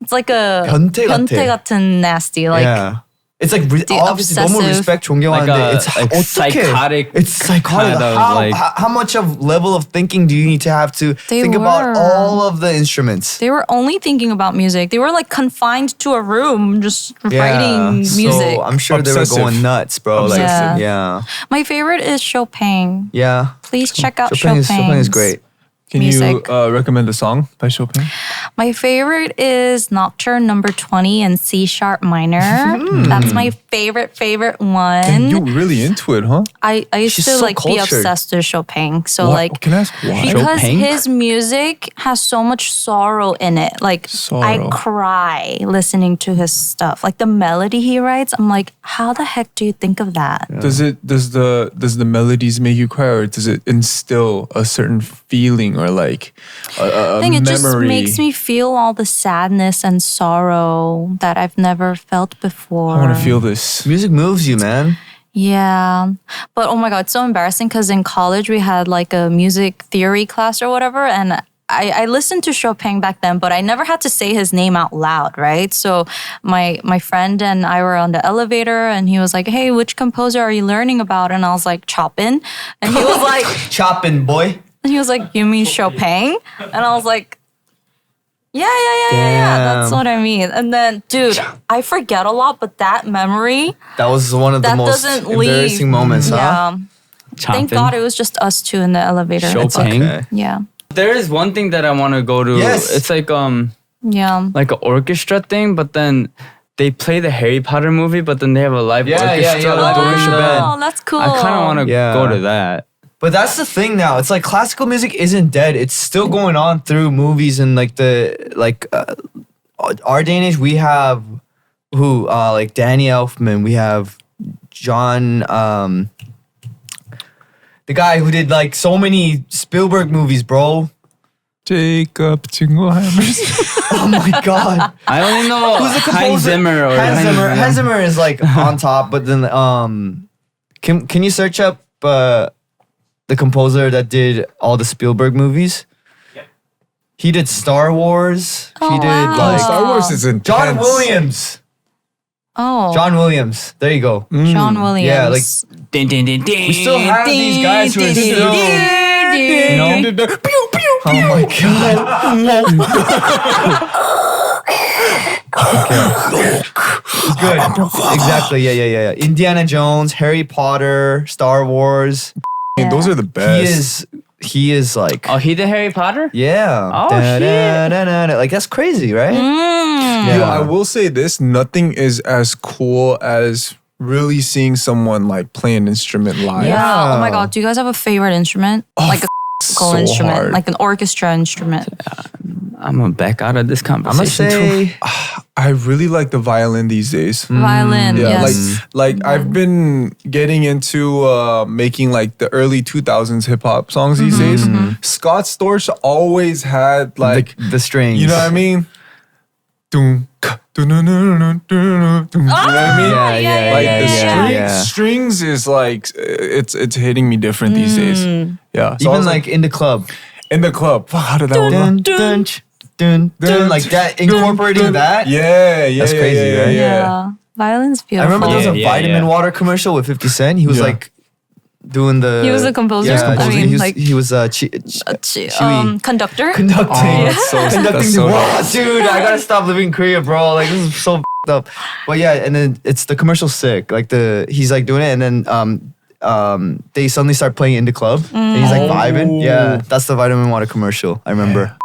it's like a 변태 같아. 같은 nasty. Like yeah. It's like the obviously 너무 obsessive- respect 존경하는데 Like a- it's like 어떡해? psychotic It's psychotic. kind of how, like- how much of level of thinking do you need to have to They think about were. all of the instruments? they were only thinking about music. They were like confined to a room, just writing so music. I'm sure they were Obsessive. going nuts, bro. Like, Obsessive. yeah, My favorite is Chopin. yeah. Please check out Chopin Chopin. is great. Can music. you recommend a song by Chopin? My favorite is Nocturne number 20 in C sharp minor. That's my favorite one. And you really into it, huh? I used She's to so like be cultured. obsessed with Chopin. So What- like can I ask why? because Chopin? his music has so much sorrow in it. Like I Sorrow. cry listening to his stuff. Like the melody he writes, I'm like, how the heck do you think of that? Does the melodies make you cry, or does it instill a certain feeling or like a I think it just memory? makes me feel all the sadness and sorrow that I've never felt before. I want to feel this. Music moves you, man. Yeah. But oh my God, it's so embarrassing because in college we had like a music theory class or whatever. And I listened to Chopin back then, but I never had to say his name out loud, right? So my friend and I were on the elevator and he was like, hey, which composer are you learning about? And I was like, Chopin. And he was like, Chopping, boy. you mean Chopin? And I was like, yeah, that's Damn. what I mean. And then, dude, I forget a lot, but that memory, That was one of the that most doesn't embarrassing leave. moments, huh? Yeah. Thank Chopping. God it was just us two in the elevator. It's Chopin. like- yeah. There is one thing that I want to go to. Yes. It's like Yeah. like an orchestra thing, but then they play the Harry Potter movie, but then they have a live Yeah, yeah, orchestra. yeah, the orchestra band. Oh, that's cool. I kind of want to Yeah. go to that. But that's the thing now. It's like classical music isn't dead. It's still going on through movies and like our day and age. We have like Danny Elfman. We have John, the guy who did like so many Spielberg movies, bro. Jacob Jingleheimer's. Oh my god. I only know Who's the composer? Hans Zimmer or Hans Zimmer is like on top, but then can you search up the composer that did all the Spielberg movies? He did Star Wars. Oh, he did wow. like Star Wars is intense. John Williams. Oh, John Williams. There you go. John Williams. Yeah, like Din, din, din, din. we still have these guys who are still. You know? Oh my god. It's good. Exactly. Yeah. Indiana Jones, Harry Potter, Star Wars. Those are the best. he is like, Oh, he did Harry Potter? yeah. Oh, shit. Like that's crazy, right? Mm. Yo, I will say this: nothing is as cool as really seeing someone like play an instrument live. Yeah. Oh my god. Do you guys have a favorite instrument? Like a classical so instrument, hard. like an orchestra instrument. I'm gonna back out of this I'm gonna conversation too. say, I really like the violin these days. Violin. Yeah, Yes. like I've been getting into making like the early 2000s hip hop songs these days. Scott Storch always had like the strings. you know what I mean? Doom, ka, dun, dun, dun, dun, dun, dun, you know what I mean? Yeah, yeah, Like yeah, the yeah, yeah. strings is like it's hitting me different these days. Yeah, so I Even was like in the club. in the club. Fuck, how did that one? Dun, dun, ch, dun, dun, like that, incorporating that. Yeah, yeah, That's yeah, crazy, yeah, right? yeah. Yeah. Violin's I beautiful. remember there was a Yeah, yeah, vitamin yeah. water commercial with 50 Cent. He was Yeah. like doing the. He was a composer? Yeah, I mean, he was, like- he was Conductor. conducting. Oh, that's so Conducting that's the so wow, dude, I gotta stop living in Korea, bro. Like this is so f***ed up. But yeah, and then it's the commercial sick. Like he's like doing it, and then they suddenly start playing in the club, and he's like vibing. Yeah, that's the vitamin water commercial. I remember.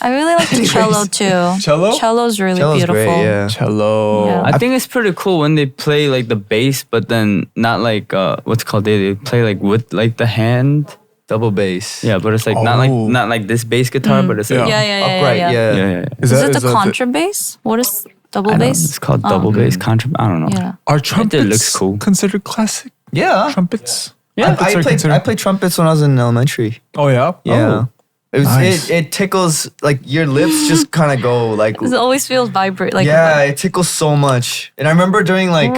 I really like the cello too. Cello? Cello's really Cello's beautiful. great. Yeah. Cello. Yeah. I think it's pretty cool when they play like the bass, but then not like what's it called, they play like with like the hand. Double bass. Yeah, but it's like Oh. not like this bass guitar, but it's like Yeah, yeah, yeah. Upright. yeah. Yeah. yeah, yeah. Is it the that contrabass? What is double I don't know, bass? it's called double bass contra. I don't know. Yeah. Are trumpets looks cool. considered classic? Yeah. Trumpets? I Trumpets are played considered- trumpets when I was in elementary. Oh, yeah? Yeah. Oh. It was Nice. it tickles like your lips just kind of go like It always feels vibrate. Like yeah, it tickles so much. And I remember during like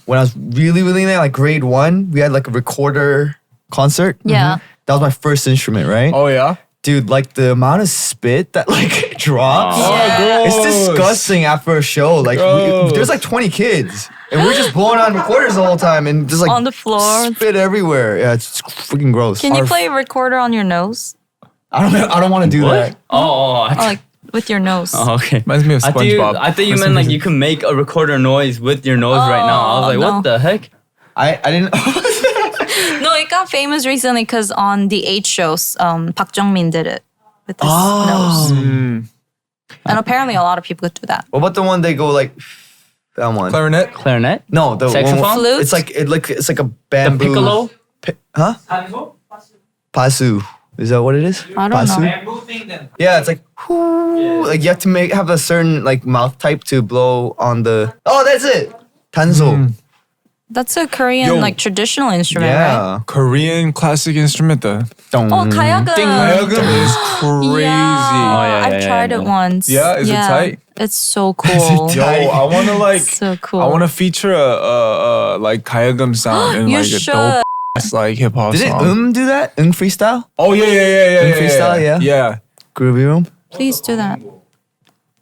when I was really young, like grade 1, we had like a recorder concert. Yeah. That was my first instrument, right? Oh, yeah? Dude, like the amount of spit that like drops. Yeah. It's disgusting after a show. Like Gross. there's like 20 kids. And we're just blowing on recorders the whole time and just like On the floor. spit everywhere. Yeah, it's freaking gross. Can you play a recorder on your nose? I don't want to do that. Oh, Or like with your nose? oh, okay. Reminds me of I SpongeBob. thought you meant like you can make a recorder noise with your nose right now. I was like, no. what the heck? I didn't No, it got famous recently because on the 8 shows, Park Jung-min did it with his Oh. nose. Mm. And apparently a lot of people could do that. What about the one they go like that one? Clarinet? Clarinet? No, the Saxophone? one, Flute? it's like it's like a The bamboo. piccolo? Huh? Pasu. Is that what it is? I don't Pasu? know. Yeah, it's like whoo, like you have to have a certain like mouth type to blow on the. Oh, that's it. Tanso. That's a Korean Yo. like traditional instrument, right? Yeah. Korean classic instrument. Oh, kayagum. Kayagum is crazy. Yeah, yeah, I've yeah, tried yeah. it once. Yeah? Is it tight? It's so cool. Yo, I want to like, So cool. I want to feature a like kayagum sound in You like a should. dope ass like hip hop Did it song. do that? Freestyle? Oh yeah. freestyle, yeah? Yeah. Groovy room? Please do that.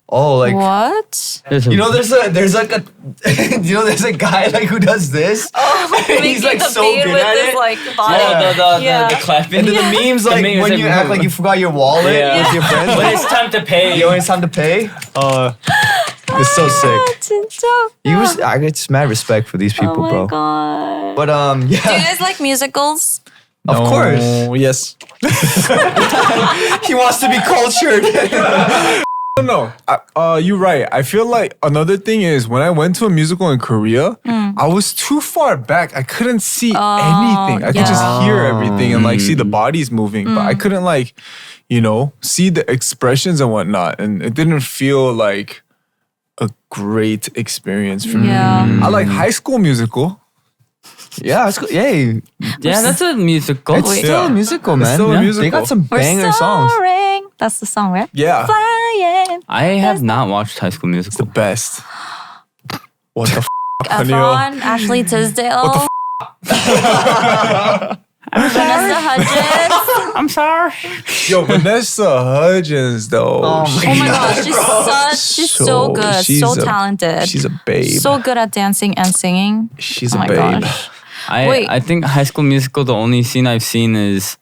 Oh, like What? you know, there's like a you know, there's a guy like who does this. He's like so good with at his it. like body. The clapping. And then the memes like meme is when like, you act like you forgot your wallet Yeah. with your friends. When it's time to pay. Yo, it's time to pay. It's so sick. 진짜. I get just mad respect for these people, Oh my bro. god. But Do you yeah, guys like musicals? of course. Yes. He wants to be cultured. No, you're right. I feel like another thing is when I went to a musical in Korea, I was too far back. I couldn't see anything. I could just hear everything and like see the bodies moving, but I couldn't like, see the expressions and whatnot. And it didn't feel like a great experience for me. Yeah. I like High School Musical. Yeah, it's cool. Yay. Yeah, that's a musical. It's still Yeah. a musical, It's man. still a Yeah. musical. They got some We're banger songs. soaring. That's the song, right? Yeah, Flying. I have not watched High School the Musical. best. What the Peniel? Efron, Ashley Tisdale. Vanessa Hudgens. I'm sorry. Yo, Vanessa Hudgens though. Oh my Oh my gosh, she's so good, she's so a- talented. She's a babe. So good at dancing and singing. She's Oh a my babe. gosh. I think High School Musical, the only scene I've seen is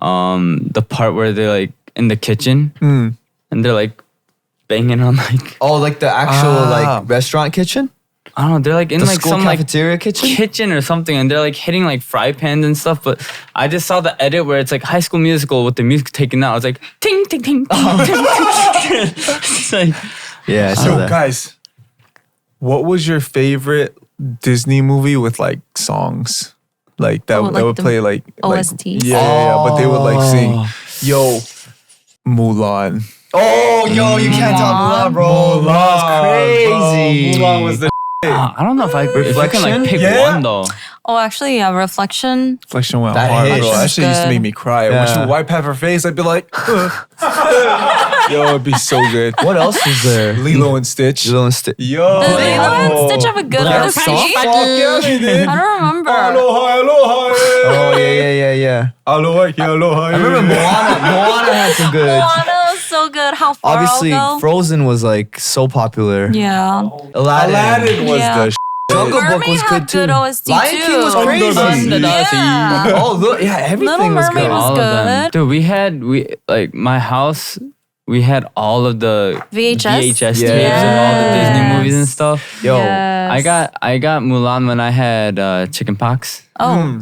the part where they're like in the kitchen and they're like banging on like Oh, like the actual Ah. like restaurant kitchen? I don't know. They're like in The like school some like cafeteria kitchen? or something, and they're like hitting like fry pans and stuff. But I just saw the edit where it's like High School Musical with the music taken out. I was like, ting ting ting. ting, ting. It's like, Yeah, I saw So that. guys, what was your favorite Disney movie with like songs? Like that, Oh, that like would the play like OSTs? yeah, but they would like sing, yo, Mulan. Oh, yo, you can't talk Mulan, bro. Mulan's crazy. Mulan was the I don't know if I can Reflection? like pick Yeah. one though. Oh, actually, yeah, Reflection. Reflection went That hard, hit. bro. That shit used to Good. make me cry. When she Yeah. would wipe half her face, I'd be like, yo, it'd be so good. What else is there? Lilo and Stitch. Lilo and Stitch. Yo. Does Lilo and Stitch have a good Black OST? song? Fuck yeah, they did. I don't remember. Aloha, aloha, Oh, yeah. Aloha, aloha. I remember Moana had some good. Moana was so good. How far Obviously, I'll go? Frozen was like so popular. Yeah. Aladdin. was Yeah. the Jungle Book Mermaid was had good too. good OST Lion too. King was crazy. Yeah. Oh, look, yeah, everything was Mermaid good. was All of them, good. dude. We like my house. We had all of the VHS? tapes of all the Disney Yes. movies and stuff. Yo, Yes. I got Mulan when I had chicken pox. Oh.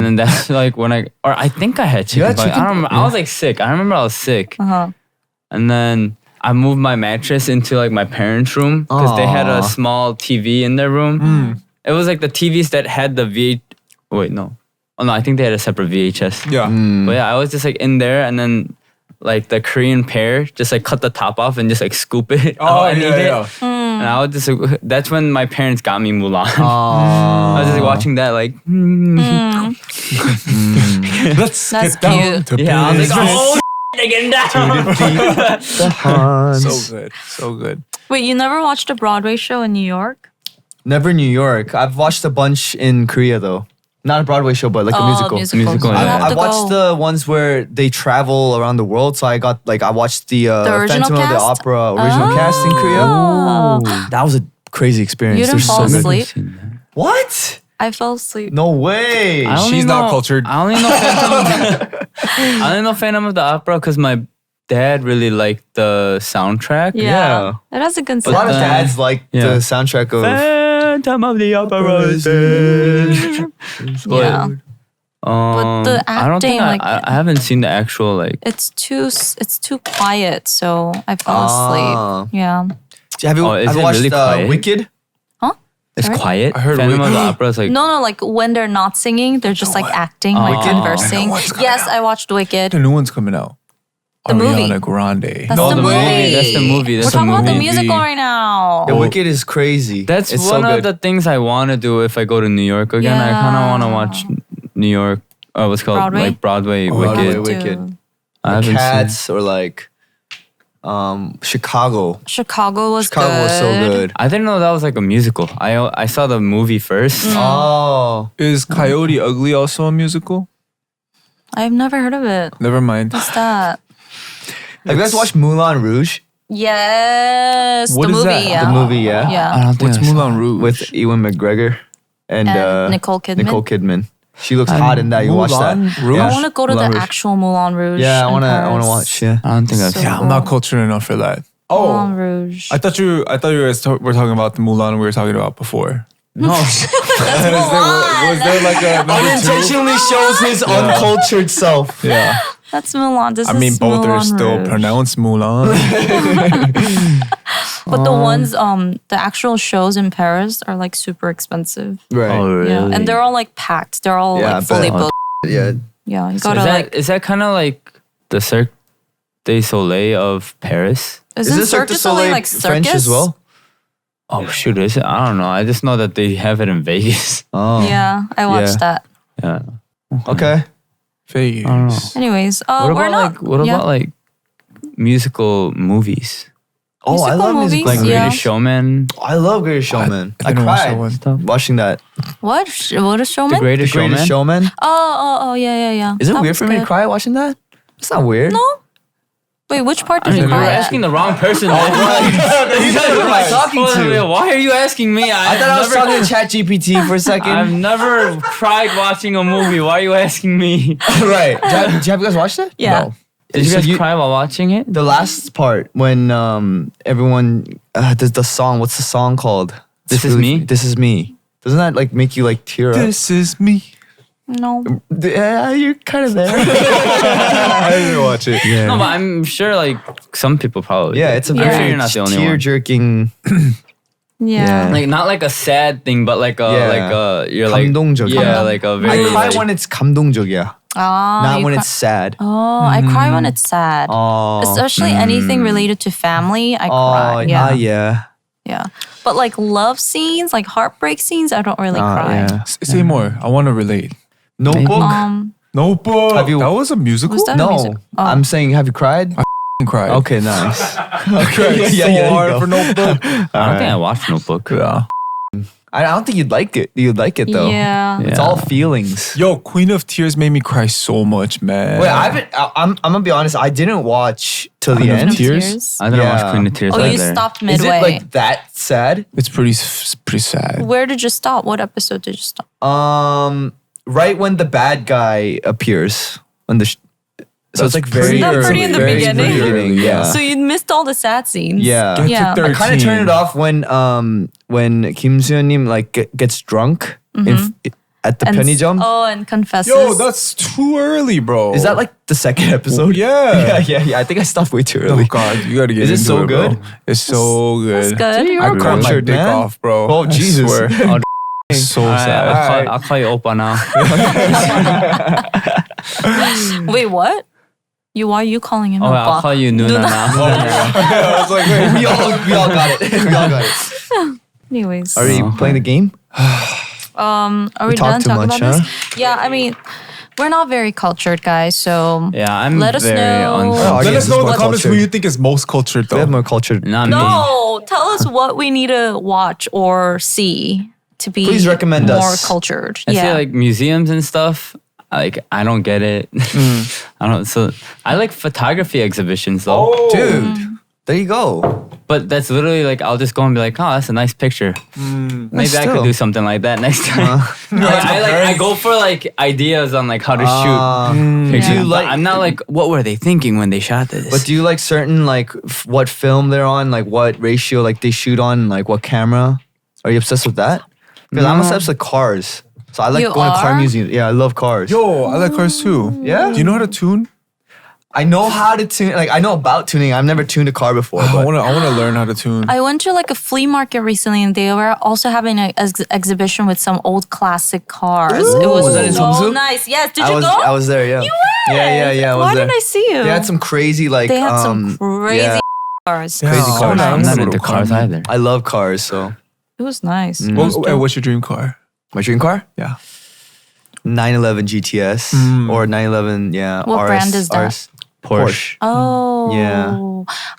And then that's like when I think I had chicken had pox. chicken I don't remember. I was like sick. I remember I was sick. Uh-huh. And then I moved my mattress into like my parents' room because they had a Aw. small TV in their room. It was like the TVs that had the Wait, no. Oh no, I think they had a separate VHS. Yeah. But yeah, I was just like in there, and then like the Korean pair just like cut the top off and just like scoop it. Oh, out and eat it. yeah. And I was just like, that's when my parents got me Mulan. Aw. I was just like, watching that like. Let's That's get down cute. to Yeah, I was like, business. oh, they're getting down. The Hans. So good. So good. Wait, you never watched a Broadway show in New York? Never New York. I've watched a bunch in Korea though. Not a Broadway show, but like a musical. Musical, You yeah. have I to watched go. the ones where they travel around the world. So I watched the original Phantom of the cast? Opera original cast in Korea. Oh. That was a crazy experience. You They're didn't so fall good. asleep? What? I fell asleep. No way. I only She's not know- cultured. I only know I only know Phantom of the Opera because my dad really liked the soundtrack. Yeah. It has a good A lot of soundtrack. dads like Yeah. the soundtrack of. Phantom of the Opera is dead. Yeah. But the I don't think acting, like- I haven't seen the actual like. It's too quiet, so I fell Ah. asleep. Yeah. Have you, Oh, is have you it watched really quiet? Wicked? Huh? It's Sorry? quiet. I heard Phantom of Wicked. the Opera is like. No, like when they're not singing, they're just like acting, like Wicked? conversing. I know what's coming Yes, out. I watched Wicked. The new one's coming out. The movie. Ariana Grande. That's No, the the movie. movie. That's the movie. That's We're the talking about the movie. musical right now. Yeah, Wicked is crazy. That's it's one so of good. the things I want to do if I go to New York again. I kind of want to watch New York. What's it called Broadway? like Broadway Broadway Wicked. Wicked. Dude. I haven't seen. Cats or like Chicago. Chicago was Chicago good. was so good. I didn't know that was like a musical. I saw the movie first. Oh, Is Coyote Ugly also a musical? I've never heard of it. Never mind. What's that? have you guys watched Moulin Rouge? Yes, What the is movie. that? Yeah. The movie, yeah. I Yeah. don't think What's I saw Moulin it. Rouge? With Ewan McGregor and, And Nicole Kidman. Nicole Kidman. She looks hot in that. You watch that? Moulin Rouge? Yeah. I want to go to Moulin the Rouge. actual Moulin Rouge. Yeah, I in wanna Paris. watch. Yeah. I don't think I've So seen. Yeah, I'm not cultured enough for that. Moulin Oh, Rouge. I thought you guys were talking about the Mulan we were talking about before. No. Was there like a number two? Unintentionally shows his uncultured self. Yeah. That's Mulan. This I is mean, both are Moulin still Rouge. pronounced Mulan. But the ones, the actual shows in Paris are like super expensive. Right. Oh really? Yeah, and they're all like packed. They're all Yeah, I like fully bet. booked. Yeah. Yeah, you Is gotta like. that kind of like the Cirque du Soleil of Paris? Isn't Cirque du Soleil like circus? French as well? Oh shoot, is it? I don't know. I just know that they have it in Vegas. Oh. Yeah, I watched Yeah. that. Yeah. Okay. Vegas. Anyways, What we're about not. like what yeah. about like musical movies? Oh, I Musical love movies, music. Like Like, yeah. Greatest Showman. I love Greatest Showman. I didn't watch that cried one. Stuff. watching that. What? What is The Showman? Greatest The Greatest Showman. Showman. Oh, yeah. Is it That weird was for me to good. cry watching that? It's not weird. No. Wait, which part I did mean, you you were cry at? asking the wrong person. man. Who am I talking to? Why are you asking me? I thought I was talking to ChatGPT for a second. I've never cried watching a movie. Why are you asking me? Right. Did you guys watch that? Yeah. No. Did you So guys cry while watching it? The last part when everyone does the song. What's the song called? This is me? This is me. Doesn't that like make you like tear up? This is me. No. Yeah, you're kind of there. I didn't watch it. Yeah. No, but I'm sure like some people probably. Yeah, do. it's a Yeah. I'm very sure you're not the only tear one. jerking. Yeah. Like not like a sad thing, but like a you're like 감동적. yeah, like a I very cry like, when it's 감동적이야, not you when cry- it's sad. Oh, I cry when it's sad. Oh, Especially anything related to family, I cry. Yeah. yeah. Yeah. But like love scenes, like heartbreak scenes, I don't really cry. Yeah. Say more. I want to relate. Notebook. Notebook. Have you- That was a musical? Was that a No, music? Oh. I'm saying, have you cried? Cried. Okay, nice. I cried so there you hard go. for Notebook. I don't think I watched Notebook. Yeah. I don't think you'd like it. You'd like it though. Yeah. It's all feelings. Yo, Queen of Tears made me cry so much, man. Wait, I'm gonna be honest. I didn't watch till the Queen of end. Tears? I didn't watch Yeah. Queen of Tears Oh, you either. stopped Is midway. it like that sad? It's pretty sad. Where did you stop? What episode did you stop? Right when the bad guy appears. When the so it's like very Isn't that pretty in the very beginning? beginning, yeah. So you missed all the sad scenes. Yeah. Get Yeah. to I kind of 13. turned it off when Kim Soo-nim like gets drunk at the And penny jump. Oh, and confesses. Yo, that's too early, bro. Is that like the second episode? Yeah. yeah. I think I stopped way too Oh early. God, you gotta get Is it into so it, bro. good? It's so good. That's good. You're I cut my cultured, dick man. off, bro. Oh, I Jesus. swear. Oh, So Alright, sad. I'll call you Oppa now. Wait, what? Why are you calling him Oh, I'll Oppa? call you Nuna now. I was like, wait. we all got it. We all got it. Anyways. Are you playing the game? Are we talk done too talking much, about huh? this? Yeah, I mean, we're not very cultured, guys. So Yeah, I'm Let us very know. Oh, Let audience us is know in more the comments who cultured. you think is most cultured, We though. have more cultured. not me. no, tell us what we need to watch or see to be Please recommend more us. cultured. I yeah. feel like museums and stuff. Like I don't get it. I don't. So I like photography exhibitions though. Oh. Dude, there you go. But that's literally like I'll just go and be like, oh, that's a nice picture. Maybe I still. could do something like that next time. I go for like ideas on like how to shoot pictures. Do you But like- I'm not like, what were they thinking when they shot this? But do you like certain like what film they're on, like what ratio like they shoot on, like what camera? Are you obsessed with that? Because I'm No. obsessed with cars. So I like You going to car are? museums. Yeah, I love cars. Yo, I like cars too. Yeah? Do you know how to tune? I know how to tune. Like I know about tuning. I've never tuned a car before. I But wanna learn how to tune. I went to like a flea market recently, and they were also having an exhibition with some old classic cars. It was Was that in so Seongsu? nice. Yes, did I you was go? I was there. Yeah. You were. Yeah. I was Why there. didn't I see you? They had some crazy like. They had some crazy yeah. cars. Yeah, crazy cars. I'm not into car. cars either. I love cars. So It was nice. Mm. It was dope. What's your dream car? my dream car, Yeah. 911 GTS or 911. Yeah. What RS, brand is that? RS. Porsche. Oh. Yeah.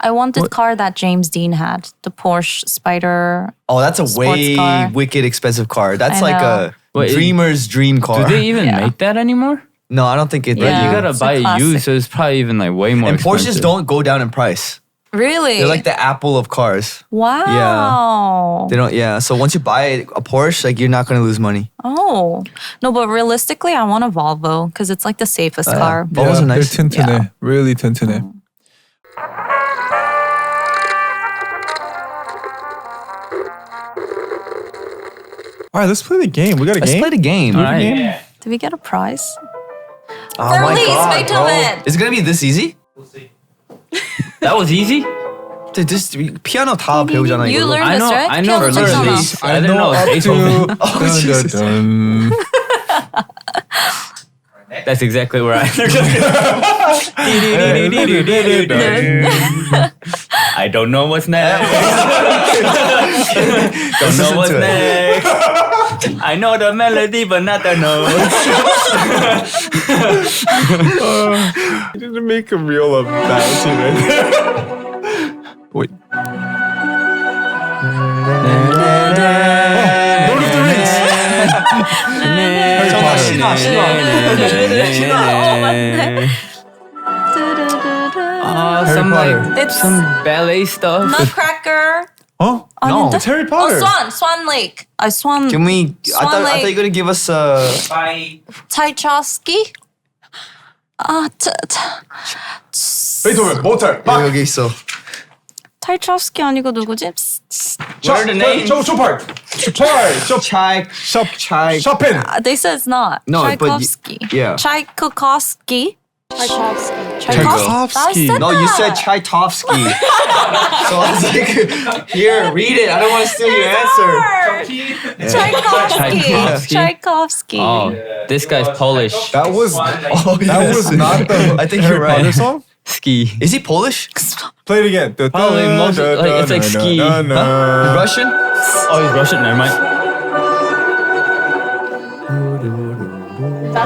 I want the car that James Dean had, the Porsche Spider. Oh, that's a Sports way car. wicked expensive car. That's I like know. a Wait, dreamer's dream car. Do they even Yeah. make that anymore? No, I don't think it. Like, Yeah. you gotta It's a buy it classic. used, so it's probably even like way more And Porsches expensive. don't go down in price. Really? They're like the Apple of cars. Wow. They don't. Yeah. So once you buy a Porsche, like you're not gonna lose money. Oh. No, but realistically, I want a Volvo because it's like the safest car. Volvos are nice. They're 튼튼해. Yeah. Really 튼튼해. All right, let's play the game. We got a Let's game. play the game. All right. Did we get a prize? Oh my Release God, Beethoven. bro. Is it gonna be this easy? That was easy. Dude, this piano 다 배우잖아 You 이걸로. learned I this, know. right? I know. Piano for Piano. release. I didn't know. up Beethoven. to. Oh, Dun, Jesus. dun, dun. That's exactly where I. I don't know what's next. Don't know what's Listen to next. I know the melody, but not the notes. You didn't make a reel of dancing right Wait. Lord of the Rings. 잠깐만, 신화. Some Potter. like It's some ballet stuff. Nutcracker. Huh? 아닌데? It's Harry Oh, Potter. Swan Lake. Swan. Can we? I thought Lake. you were gonna give us a. Tchaikovsky. 베이토벤, 모차르트, 여기 있어. Tchaikovsky 아니고 누구지? What are the names? Chopard. Chopin. They said it's not. No, but Tchaikovsky. yeah. Tchaikovsky. Tchaikovsky. No, you said Tchaikovsky. So I was like, here, read it. I don't want to steal your answer. Tchaikovsky. Tchaikovsky? Tchaikovsky. Oh, this guy's Polish. That was That was not the I think Harry you're right. Potter song. Ski. Is he Polish? Play it again. Probably most like it's like ski. Huh? Russian? Oh, he's Russian. Never mind.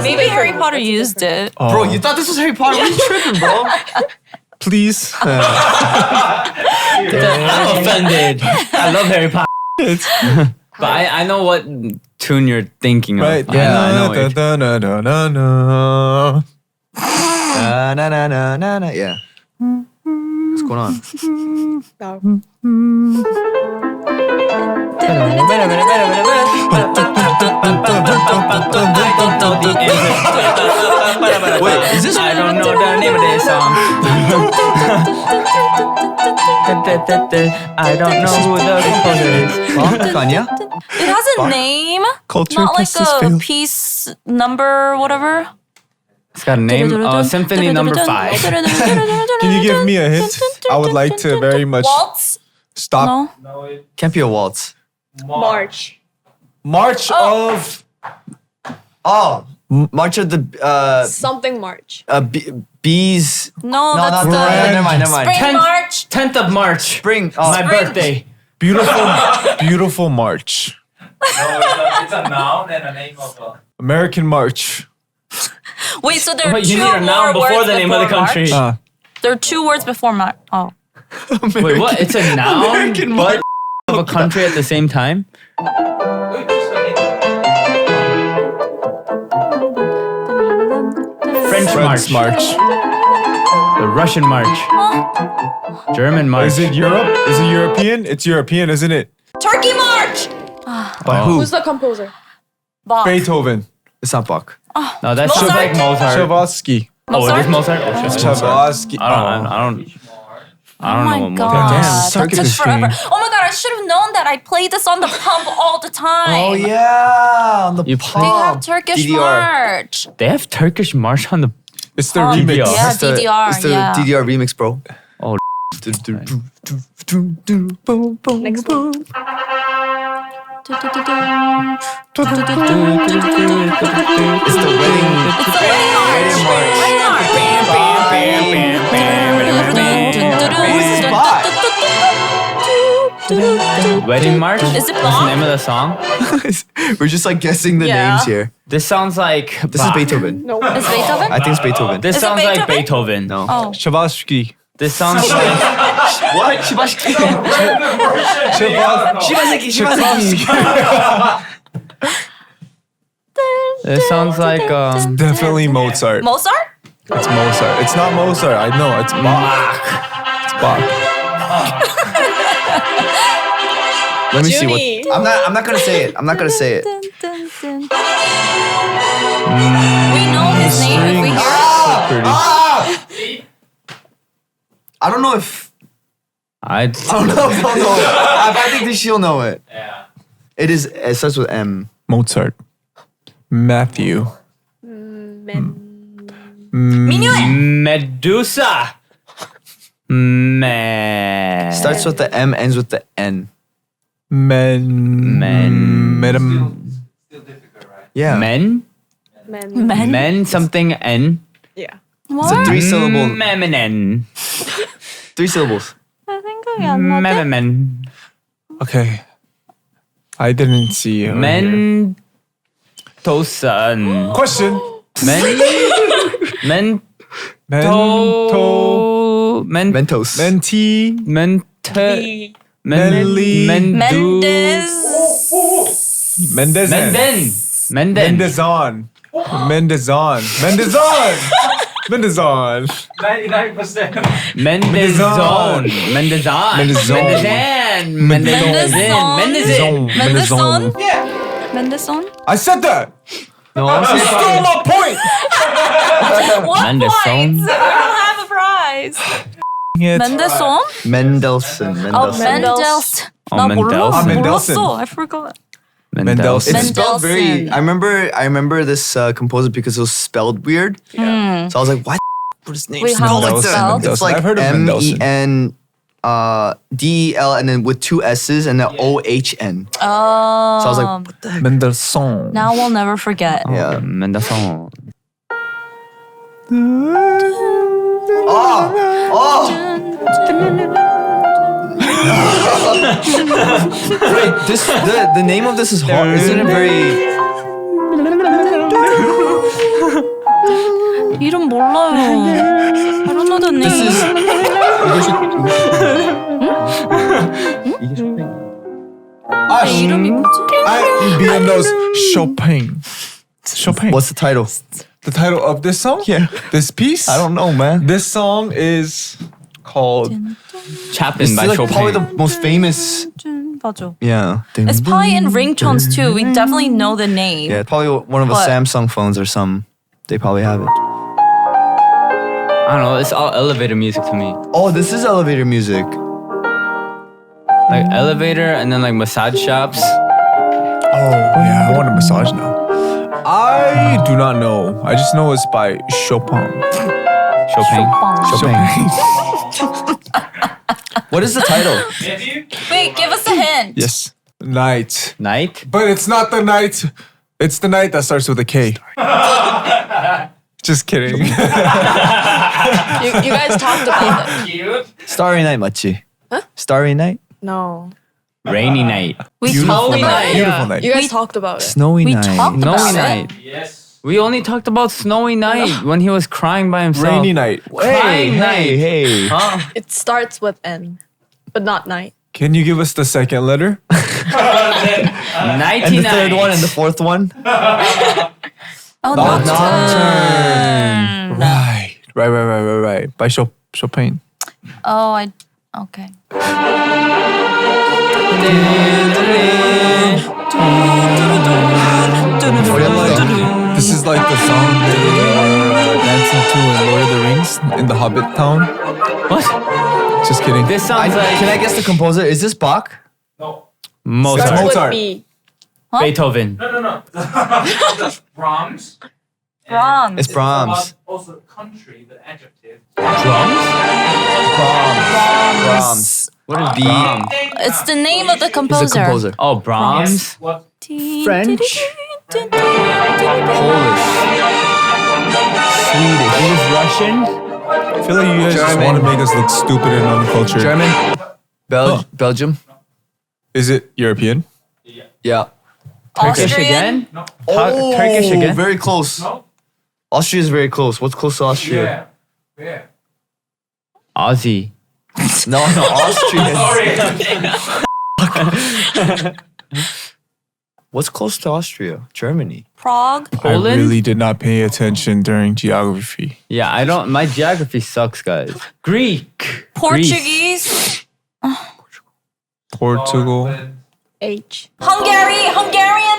Maybe Harry Potter used it. Bro, you thought this was Harry Potter? What are you tripping, bro? Please. I'm offended. I love Harry Potter. But I know what tune you're thinking of. Right. I know what you're- Na. Yeah. What's going on? Wait, is this? I don't know the name of this song. I don't know who the composer is. Kanya? It has a name. Culture Not like Christmas a fail. piece number, whatever. It's got a name. Symphony number 5. Can you give me a hint? I would like to very much Waltz? stop. No. Can't be a waltz. March. March of Oh, March of the Something March. bees. No, No, that's not the never mind. Never mind. Spring March. 10th of March. Spring. My Oh, birthday. beautiful March. It's a noun and a name of a. American March. Wait, so there are But you two need a noun more before words the name of the before country. March? There are 2 words before March. Oh. Wait, what? It's a noun? American But of a country at the same time? French March. The Russian March. German March. Is it Europe? Is it European? It's European, isn't it? Turkey March. by who? Who's the composer? Bach. Beethoven. It's not Bach. No, that sounds Mozart? like Mozart. Chavarsky. Oh, it is Mozart? Oh, shit. Chavarsky. I don't Oh know my what Mozart god, is. Damn, that Turkish took is forever. strange. Oh my god, I should have known that. I played this on the pump all the time. Oh yeah, on the You They pump. have Turkish DDR. March. They have Turkish march on the... It's the Oh, remix. yeah. It's the, DDR, It's the yeah. DDR remix, bro. Oh, Next one. It's the wedding. Wedding March? Is it That's the Bach? name of the song? We're just like guessing the Yeah. names here. This sounds like... This is Beethoven. No. Is Beethoven? I think it's Beethoven. This Is it sounds like Beethoven? Beethoven. No. Oh. Chavarsky. This sounds like... What? Shibashiki. This sounds like... Definitely Mozart. Mozart? It's Mozart. It's not Mozart. I know. It's Bach. It's Bach. Let me see JUNNY. what. I'm not gonna say it. I'm not gonna say it. We know his name if we hear it. I don't know if. I don't know. I think that she'll know it. Yeah. It is. It starts with M. Mozart. Matthew. Minuet. Medusa. Starts with the M, ends with the N. Madam. Still difficult, right? Yeah. Men. Men. Men something N. Yeah. It's a What? 3-syllable. Meminen. 3 syllables. I think I got nothing. Memen. Okay. I didn't see it. Mentosan. Question. Men. Mento. Mentos. Menti. The Melly. Mendes. Mendez. Menden. Mendezon. Mendezon. Mendezon. Mendezon. 99%. Mendezon. Mendezon. Mendelssohn. Yeah. Mendelssohn. I said that. No, I'm You stole my point. What Mendelssohn. points? I don't have a prize. It. Mendelssohn? Mendelssohn. Oh, Mendelssohn. 나 몰라. Mendelssohn. 몰랐어. I forgot. Mendelssohn. It's spelled very. Mendelssohn. I remember this composer because it was spelled weird. Yeah. So I was like, why? What his name? Wait, how spelled it's like spelled? that? It's like I've heard of Mendelssohn. MENDEL and then with two S's and then OHN. Oh. So I was like, what the heck? Mendelssohn. Now we'll never forget. Yeah. Mendelssohn. Wait, the name of this is hard. Isn't it very? 이름 몰라요. I don't know the name. This is. 이름이 뭐지? BM knows Chopin. Chopin. What's the title? the title of this song? Yeah. This piece? I don't know, man. This song is called Chapin It's by like Chopin. probably the most famous. 맞아. Yeah. It's probably in ringtones too. We definitely know the name. Yeah, probably one of the But- Samsung phones or some. They probably have it. I don't know. It's all elevator music to me. Oh, this is elevator music. Like elevator and then like massage shops. Oh, yeah, I want a massage now. I do not know. I just know it's by Chopin. Chopin. What is the title? Matthew? Wait, give us a hint. Yes. Night. Night. But it's not the night. It's the night that starts with a K. Just kidding. You guys talked about it. Cute. Starry Night, 맞지? Huh? Starry Night? No. Rainy night. We Beautiful talked night. about it. Beautiful night. You guys We- talked about it. Snowy We Night. talked Snowy about it. night. Yes. We only talked about snowy night when he was crying by himself. Rainy night. Crying night. hey. Huh? It starts with N, but not night. Can you give us the second letter? Nighty And the night. third one and the fourth one? Oh, Nocturne. Right. By Chopin. Oh, okay. This is like the song they are dancing to in Lord of the Rings in the Hobbit town. What? Just kidding. This sounds like Can I guess the composer? Is this Bach? No. Mozart. Starts Mozart. with B. Beethoven. No. Brahms. Brahms. It's Brahms. About also country, the adjective. Brahms. What is B? Brahms. It's the name of the He's composer. the composer. Oh, Brahms. Yes. What? French? Polish. Swedish. He was Russian. I feel like you guys just German. want to make us look stupid and uncultured. German? Huh. Belgium? Is it European? Yeah. Turkish Austrian? again? Oh, Turkish again? very close. No. Austria is very close. What's close to Austria? Yeah. Where? Aussie. No, Austrian. Sorry. What's close to Austria? Germany. Prague. Poland? I really did not pay attention during geography. Yeah, I don't. My geography sucks, guys. Greek. Portuguese. Portugal. H. Hungarian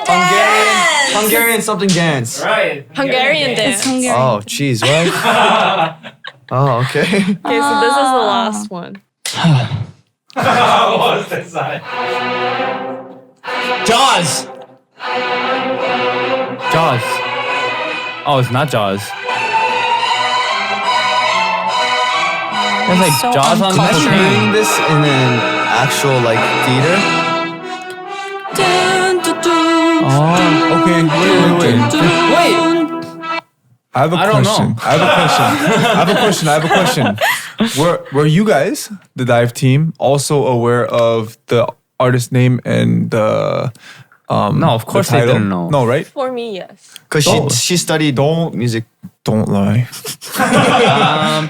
dance. Hungarian something dance. Right. Hungarian dance. Hungarian. Oh, jeez, what? Oh, okay. Okay, so this is the last one. What's the sign? Jaws. Jaws. Oh, it's not Jaws. There's like So Jaws on Imagine the hearing this in an actual like theater. Oh. Okay, wait. I have a I don't know. question. I have a question. Were you guys, the dive team, also aware of the artist name and the No, of course the they title? didn't know. No, right? For me, yes. Because Don't- she studied music. Don't lie.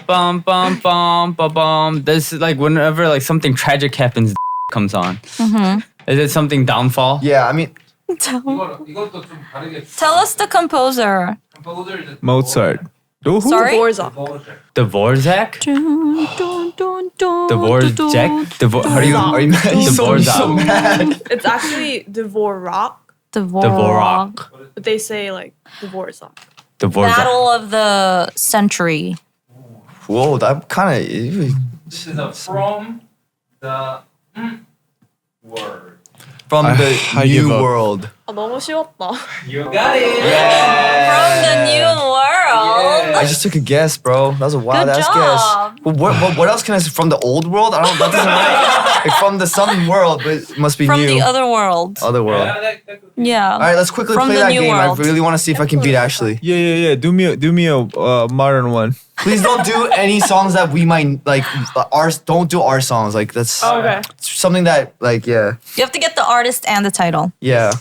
Bum, bum, bum, bum, bum. This is like whenever like something tragic happens, comes on. Is it something downfall? Yeah, I mean, 이것도 좀 다르게. Tell us the composer. Composer is Mozart. Who? Sorry? Dvorak. Dvorak. Dvorak? Dvorak? How do you? are you mad? He's so Dvorak. mad. It's actually Dvorak, Dvorak. but they say like Dvorak. Dvorak. Battle of the Century. Whoa, that kind of. This is a from the word. From the I give new up. world. 아, 너무 쉬웠다. You got it. From the new world. I just took a guess, bro. That was a wild Good ass job. guess. But what else can I say? From the old world? I don't. That doesn't right. Like from the some world, but it must be From new. the other world. Other world. Yeah. All right, let's quickly From play the that new game. world. I really want to see if I can beat Ashley. Yeah. Do me a modern one. Please don't do any songs that we might like. Don't do our songs. Like that's Okay. something that like You have to get the artist and the title. yeah.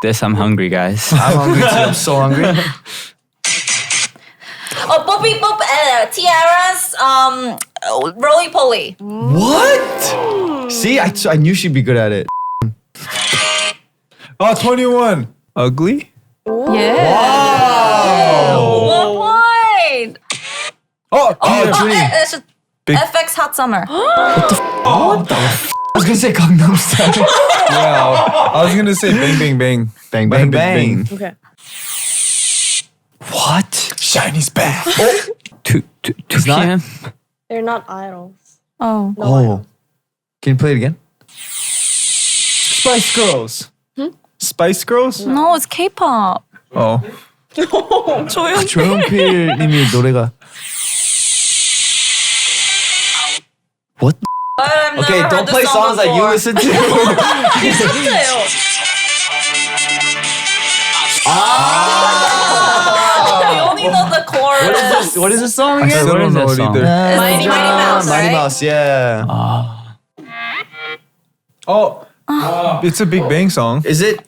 This, I'm hungry, guys. I'm hungry too. I'm so hungry. Oh, Boopy Boop Tiara's Roly Poly. What? See, I knew she'd be good at it. Oh, 21. Ugly? Yeah. Wow. 1 point. Oh, Oh, Junny. It's just Big- FX Hot Summer. I was gonna say Gangnam Style. yeah. I was gonna say bang bang bang. Bang Bang, bang bang. Okay. What? Shiny's back. 2 It's not? p.m. They're not idols. Oh. No Oh. idol. Can you play it again? Spice Girls. Spice Girls? No, it's K-pop. Oh. 조용필님이 노래가. What? I've Okay, never don't heard play this song songs that you before. listen to. I only know the chorus. What is the song I again? still What don't is know that it song? either. Mighty Mouse, Mighty right? Mouse, yeah. Oh. It's a Big Bang song. Is it?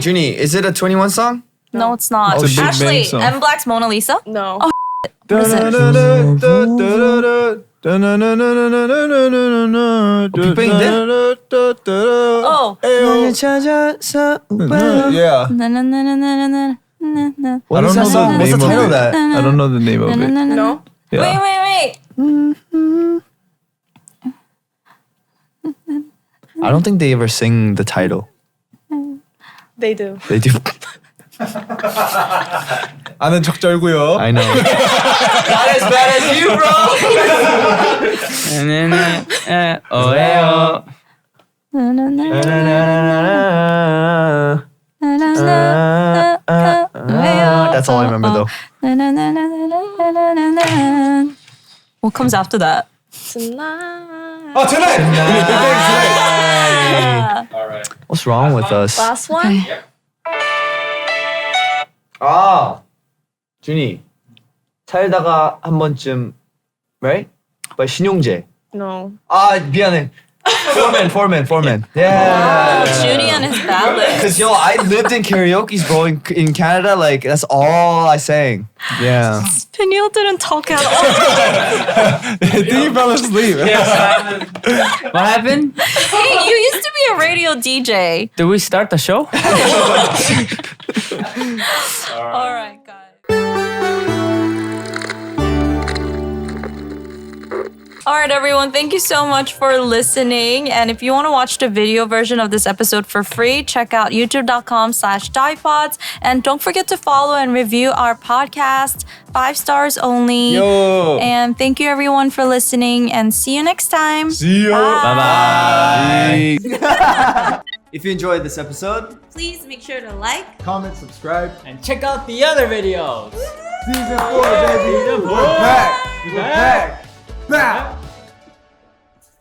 Junny, is it a 21 song? No, it's not. It's a Big Ashley, Bang song. M Black's Mona Lisa. No. What is it? Big Bang did? Oh. Yeah. Na, na, na, na, na, na, na, na. What I is don't that know song? the What's the name title of of it. that? I don't know the name of Na, na, it. na, na. No. Yeah. Wait. I don't think they ever sing the title. They do. They do. 아는 척 쩔고요. I know. Not as bad as you, bro. 오에요. Na, na, na, na, na, na. That's all I remember though. Na, na, na, na, na, na, na, na, na. What comes after that? Tonight. 아, tonight. Big Bang tonight. All right. What's wrong with us? Last one? 아, 준이 살다가 한 번쯤, right? By 신용재. No. 아, 미안해. Foreman. Yeah. Judy and his ballad. Cause I lived in karaoke's, bro, in Canada. Like that's all I sang. Yeah. Peniel didn't talk at all. I think he fell asleep. What happened? Hey, you used to be a radio DJ. Did we start the show? All right, guys. All right, everyone. Thank you so much for listening. And if you want to watch the video version of this episode for free, check out youtube.com/dipods. And don't forget to follow and review our podcast. 5 stars only. Yo. And thank you, everyone, for listening. And see you next time. See you. Bye. If you enjoyed this episode, Please make sure to like, Comment, subscribe. And check out the other videos. Season 4, baby. We're back. We're back. Back.